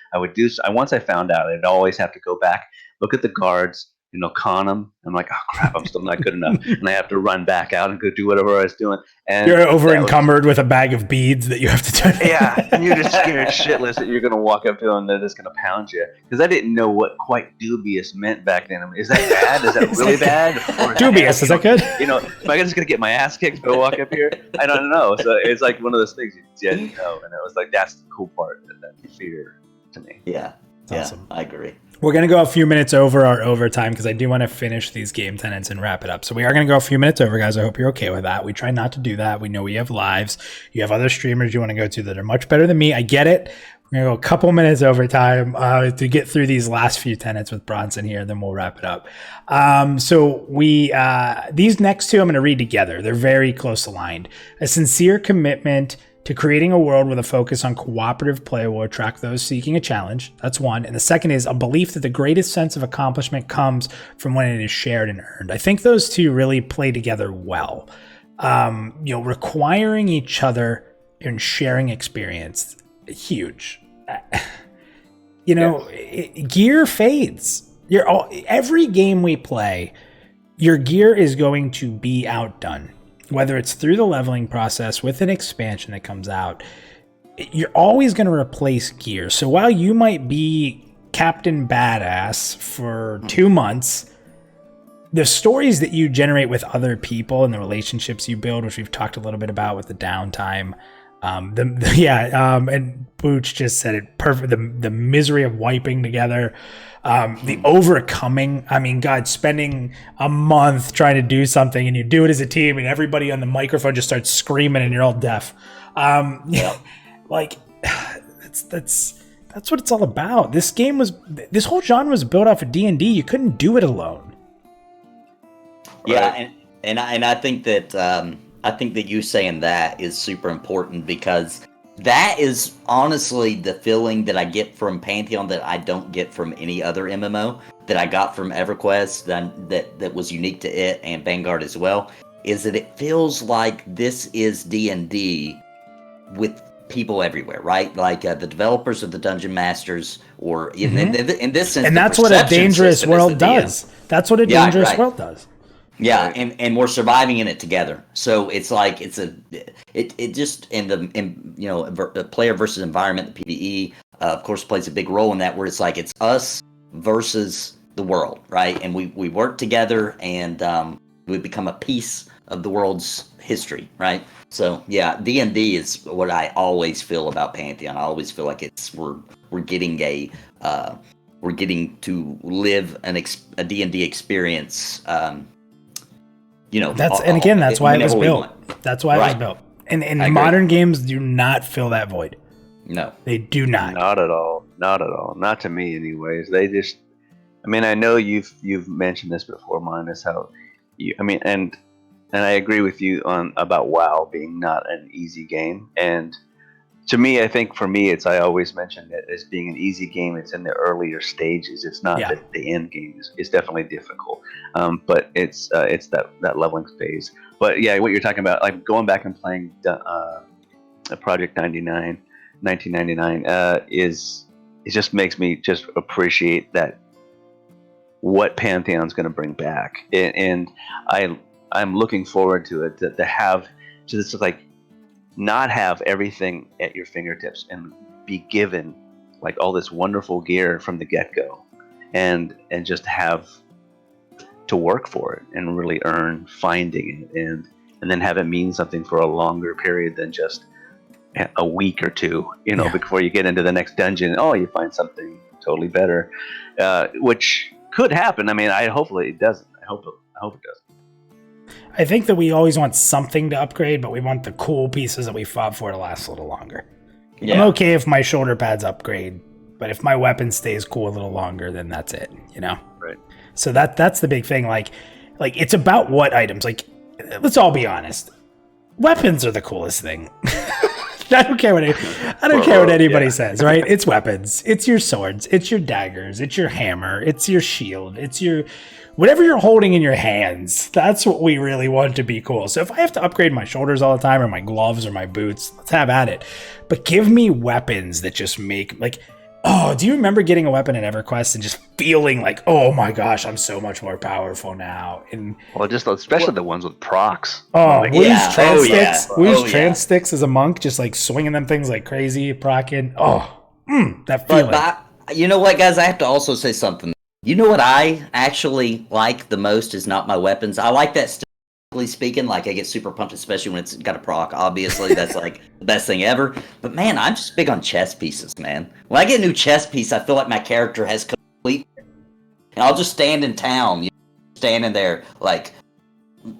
Once I found out, I'd always have to go back, look at the guards. Con them. I'm like, oh crap, I'm still not good enough, and I have to run back out and go do whatever I was doing. And you're over encumbered with a bag of beads that you have to turn. Yeah, and you're just scared shitless that you're going to walk up to them and they're just going to pound you. Because I didn't know what quite dubious meant back then. I mean, is that bad? Is that really bad? Or dubious? Is that good? Am I just going to get my ass kicked if I walk up here? I don't know. So it's like one of those things you didn't know, and it was like that's the cool part that fear to me. Yeah, awesome. I agree. We're going to go a few minutes over our overtime because I do want to finish these game tenants and wrap it up. So we are going to go a few minutes over, guys. I hope you're okay with that. We try not to do that. We know we have lives. You have other streamers you want to go to that are much better than me. I get it. We're going to go a couple minutes overtime to get through these last few tenants with Bronson here. Then we'll wrap it up. So these next two I'm going to read together. They're very close aligned. A sincere commitment to creating a world with a focus on cooperative play will attract those seeking a challenge. That's one. And the second is a belief that the greatest sense of accomplishment comes from when it is shared and earned. I think those two really play together well. Requiring each other and sharing experience, huge. Gear fades. Every game we play, your gear is going to be outdone. Whether it's through the leveling process with an expansion that comes out, you're always going to replace gear. So while you might be Captain Badass for 2 months, the stories that you generate with other people and the relationships you build, which we've talked a little bit about with the downtime, and Booch just said it perfect. The misery of wiping together, the overcoming. I mean, God, spending a month trying to do something and you do it as a team and everybody on the microphone just starts screaming and you're all deaf. Like that's what it's all about. This whole genre was built off of D&D. You couldn't do it alone. Yeah, and I think that you saying that is super important, because that is honestly the feeling that I get from Pantheon that I don't get from any other MMO, that I got from EverQuest, that was unique to it, and Vanguard as well, is that it feels like this is D&D with people everywhere, right? Like the developers of the Dungeon Masters, or in this sense, and that's what a dangerous world does. That's what a dangerous world does. Yeah, and we're surviving in it together. So it's like it just the player versus environment, the PvE, of course, plays a big role in that, where it's like it's us versus the world, right? And we work together, and we become a piece of the world's history, right? So yeah, D&D is what I always feel about Pantheon. I always feel like we're getting to live a D&D experience. That's why it was built. That's why it was built. And modern games do not fill that void. No, they do not. Not at all. Not at all. Not to me, anyways. They just. I mean, I know you've mentioned this before, Minus, how you. I mean, and I agree with you about WoW being not an easy game. And to me, I think for me, I always mention it as being an easy game. It's in the earlier stages. It's not the end game is definitely difficult. But it's that leveling phase. But yeah, what you're talking about, like going back and playing Project 1999, it just makes me just appreciate that what Pantheon's going to bring back, and I'm looking forward to it to this like. Not have everything at your fingertips and be given like all this wonderful gear from the get-go, and just have to work for it and really earn finding it, and then have it mean something for a longer period than just a week or two, before you get into the next dungeon. Oh, you find something totally better, which could happen. I mean, hopefully it doesn't. I hope it doesn't. I think that we always want something to upgrade, but we want the cool pieces that we fought for to last a little longer. Yeah. I'm okay if my shoulder pads upgrade, but if my weapon stays cool a little longer, then that's it, Right. So that's the big thing. Like it's about what items. Like, let's all be honest. Weapons are the coolest thing. I don't care what anybody says, right? It's weapons. It's your swords. It's your daggers. It's your hammer. It's your shield. It's your whatever you're holding in your hands. That's what we really want to be cool. So if I have to upgrade my shoulders all the time, or my gloves, or my boots, let's have at it. But give me weapons that just make do you remember getting a weapon in EverQuest and just feeling like, oh my gosh, I'm so much more powerful now? And especially the ones with procs. We use trans sticks as a monk, just like swinging them things like crazy, procking. That feeling. But you know what, guys? I have to also say something. You know what I actually like the most is not my weapons. I like that, statistically speaking. Like, I get super pumped, especially when it's got a proc. Obviously, that's like the best thing ever. But man, I'm just big on chess pieces, man. When I get a new chess piece, I feel like my character has complete. And I'll just stand in town, standing there, like,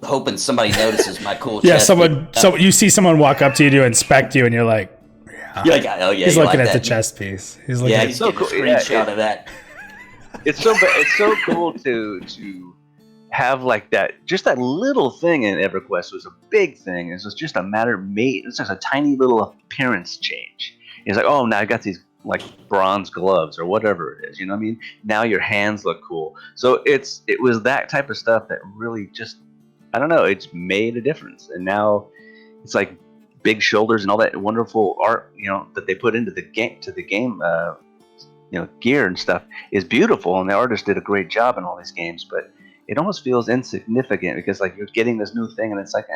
hoping somebody notices my cool chess piece. So you see someone walk up to you to inspect you, and you're like, you're like, oh yeah, he's looking at the chess piece. He's looking so cool. Screenshot of that. It's so cool to have like that, just that little thing in EverQuest was a big thing. It was just a matter of it's just a tiny little appearance change. It's like, oh, now I got these like bronze gloves or whatever it is. You know what I mean? Now your hands look cool. So it was that type of stuff that really just, I don't know, it's made a difference. And now it's like big shoulders and all that wonderful art, that they put into the game, gear and stuff is beautiful. And the artist did a great job in all these games, but it almost feels insignificant because like you're getting this new thing and it's like,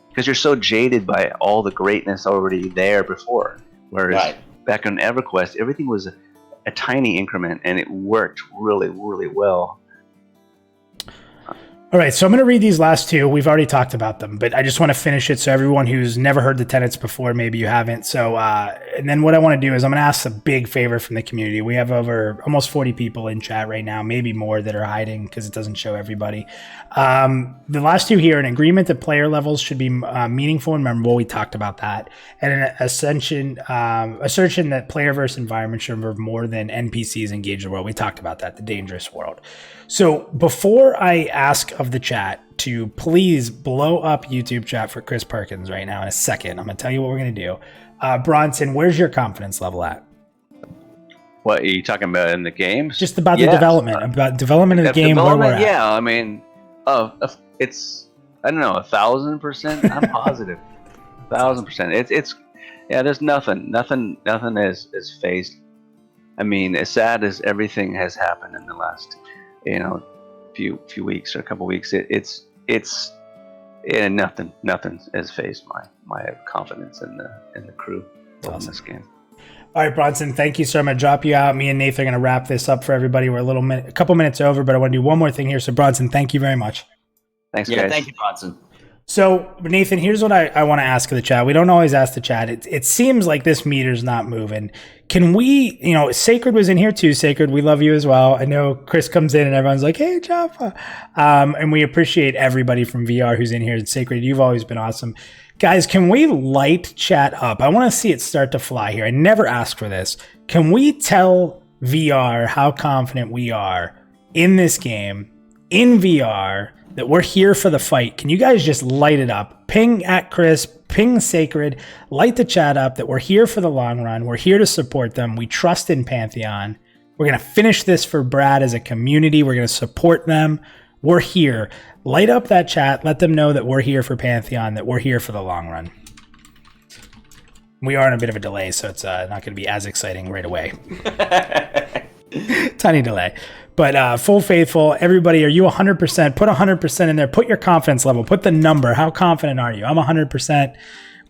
because you're so jaded by all the greatness already there before. Whereas back on EverQuest, everything was a tiny increment and it worked really, really well. All right, so I'm going to read these last two. We've already talked about them, but I just want to finish it so everyone who's never heard the tenets before, maybe you haven't. So, and then what I want to do is I'm going to ask a big favor from the community. We have over almost 40 people in chat right now, maybe more that are hiding because it doesn't show everybody. The last two here, an agreement that player levels should be meaningful and memorable. We talked about that. And an assertion that player versus environment should involve more than NPCs engage the world. We talked about that, the dangerous world. So before I ask of the chat to please blow up YouTube chat for Chris Perkins right now in a second, I'm going to tell you what we're going to do. Bronson, where's your confidence level at? What are you talking about in the games? Just about the development, about development of the game, where we're at. Yeah, I mean, it's, I don't know, 1,000%. I'm positive. 1,000%. It's there's nothing is phased. I mean, as sad as everything has happened in the last, few weeks or a couple weeks, it's nothing has phased my confidence in the crew in this game. All right, Bronson, thank you, sir. I'm going to drop you out. Me and Nathan are going to wrap this up for everybody. We're a couple minutes over, but I want to do one more thing here. So, Bronson, thank you very much. Thanks, guys. Yeah, thank you, Bronson. So, Nathan, here's what I want to ask of the chat. We don't always ask the chat. It seems like this meter's not moving. Can we, Sacred was in here too. Sacred, we love you as well. I know Chris comes in and everyone's like, hey, Jaffa. And we appreciate everybody from VR who's in here. Sacred, you've always been awesome. Guys, can we light chat up? I want to see it start to fly here. I never asked for this. Can we tell VR how confident we are in this game, in VR, that we're here for the fight? Can you guys just light it up? Ping at Chris, ping Sacred, light the chat up that we're here for the long run. We're here to support them. We trust in Pantheon. We're going to finish this for Brad as a community. We're going to support them. We're here. Light up that chat. Let them know that we're here for Pantheon, that we're here for the long run. We are in a bit of a delay, so it's not going to be as exciting right away. Tiny delay. But full faithful, everybody, are you 100%? Put 100% in there. Put your confidence level. Put the number. How confident are you? I'm 100%.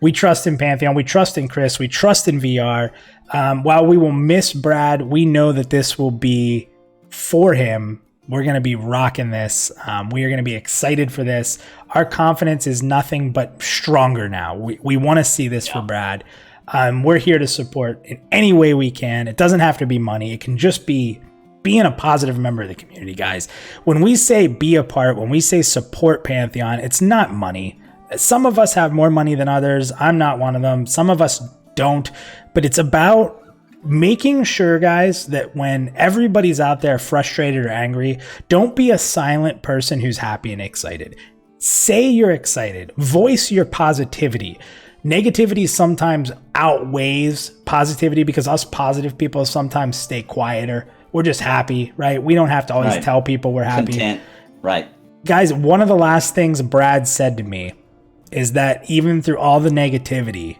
We trust in Pantheon. We trust in Chris. We trust in VR. While we will miss Brad, we know that this will be for him. We're going to be rocking this. We are going to be excited for this. Our confidence is nothing but stronger now. We want to see this for Brad. We're here to support in any way we can. It doesn't have to be money. It can just be being a positive member of the community, guys. When we say be a part, when we say support Pantheon, it's not money. Some of us have more money than others. I'm not one of them. Some of us don't. But it's about making sure, guys, that when everybody's out there frustrated or angry, don't be a silent person who's happy and excited. Say you're excited. Voice your positivity. Negativity sometimes outweighs positivity because us positive people sometimes stay quieter. We're just happy, right? We don't have to always tell people we're happy. Content. Right. Guys, one of the last things Brad said to me is that even through all the negativity,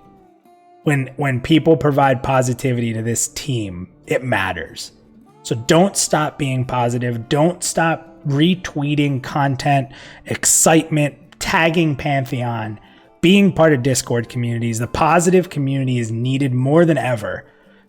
when people provide positivity to this team, it matters. So don't stop being positive. Don't stop retweeting content, excitement, tagging Pantheon, being part of Discord communities. The positive community is needed more than ever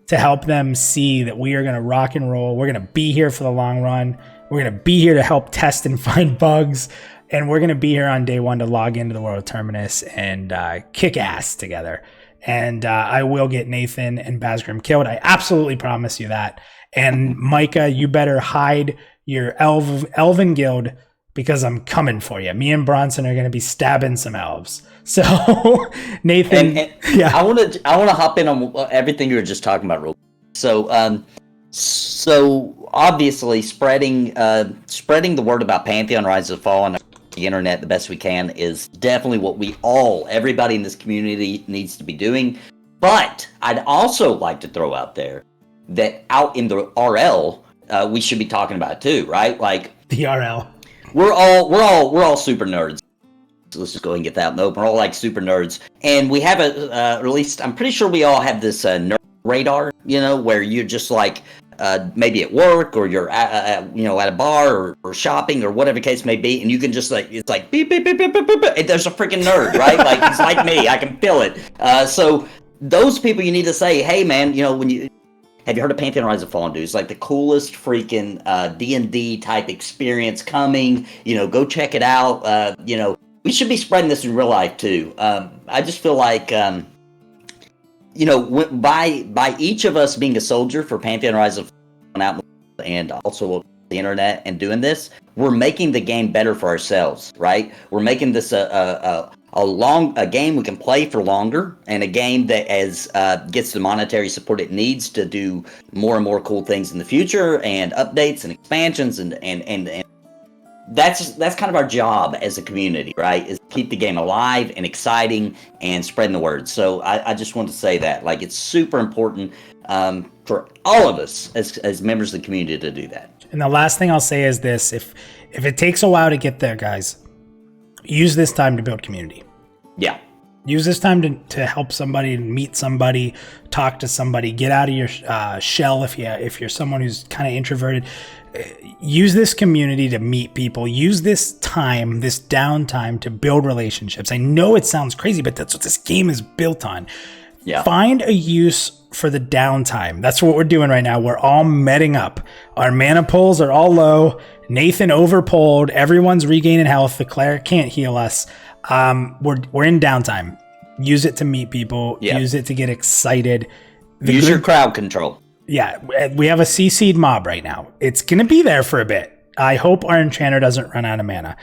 to help them see that we are going to rock and roll. We're going to be here for the long run. We're going to be here to help test and find bugs. And we're going to be here on day one to log into the World Terminus and kick ass together. And I will get Nathan and Basgrim killed. I absolutely promise you that. And Micah, you better hide your elven guild because I'm coming for you. Me and Bronson are going to be stabbing some elves. So Nathan, yeah, I want to hop in on everything you were just talking about real quick. So obviously spreading the word about Pantheon Rise and Fall on the internet the best we can is definitely what everybody in this community needs to be doing. But I'd also like to throw out there that out in the RL, we should be talking about it too, right? Like The RL. we're all super nerds. So let's just go ahead and get that out in the open. We're all like super nerds, and we have or at least I'm pretty sure we all have this nerd radar, where you're just like maybe at work or you're at a bar or shopping or whatever the case may be, and you can just it's like beep beep beep beep beep beep, and there's a freaking nerd, right? Like it's like me, I can feel it. So those people you need to say, hey man, have you heard of Pantheon Rise and Fall, dude? It's like the coolest freaking D&D type experience coming. Go check it out. We should be spreading this in real life too. I just feel like, by each of us being a soldier for Pantheon Rise of Fall and also the internet and doing this, we're making the game better for ourselves, right? We're making this a game we can play for longer, and a game that gets the monetary support it needs to do more and more cool things in the future, and updates and expansions, and that's kind of our job as a community, right? Is keep the game alive and exciting and spreading the word. So I just want to say that, like, it's super important for all of us as members of the community to do that. And the last thing I'll say is this: if it takes a while to get there, guys, use this time to build community. Yeah. Use this time to help somebody, meet somebody, talk to somebody, get out of your shell if you're someone who's kind of introverted. Use this community to meet people. Use this time, this downtime, to build relationships. I know it sounds crazy, but that's what this game is built on. Yeah. Find a use for the downtime. That's what we're doing right now. We're all metting up. Our mana pulls are all low. Nathan overpulled. Everyone's regaining health. The cleric can't heal us. We're in downtime. Use it to meet people. Yeah. Use it to get excited. Use your crowd control. Yeah, we have a CC'd mob right now. It's going to be there for a bit. I hope our enchanter doesn't run out of mana.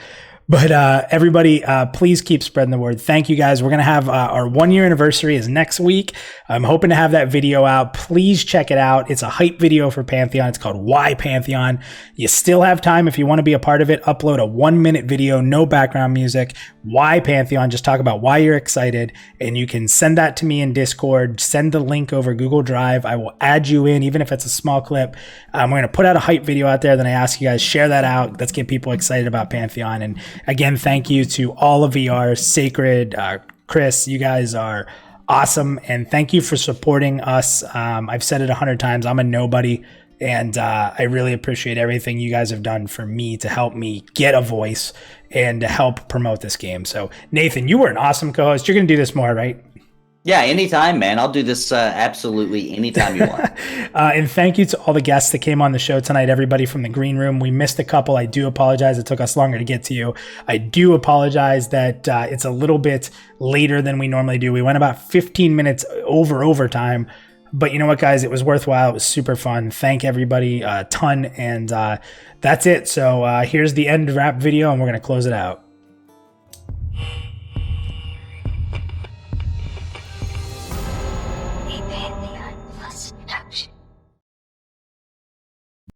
But everybody, please keep spreading the word. Thank you, guys. We're going to have our 1 year anniversary is next week. I'm hoping to have that video out. Please check it out. It's a hype video for Pantheon. It's called Why Pantheon. You still have time if you want to be a part of it. Upload a 1-minute video, no background music. Why Pantheon? Just talk about why you're excited. And you can send that to me in Discord. Send the link over Google Drive. I will add you in, even if it's a small clip. We're going to put out a hype video out there. Then I ask you guys, share that out. Let's get people excited about Pantheon. And again, thank you to all of VR, Sacred, Chris. You guys are awesome, and thank you for supporting us. I've said it 100 times. I'm a nobody, and I really appreciate everything you guys have done for me to help me get a voice and to help promote this game. So, Nathan, you were an awesome co-host. You're going to do this more, right? Yeah, anytime, man. I'll do this absolutely anytime you want. And thank you to all the guests that came on the show tonight, everybody from the green room. We missed a couple. I do apologize. It took us longer to get to you. I do apologize that it's a little bit later than we normally do. We went about 15 minutes over overtime. But you know what, guys? It was worthwhile. It was super fun. Thank everybody a ton. And that's it. So here's the end wrap video, and we're going to close it out.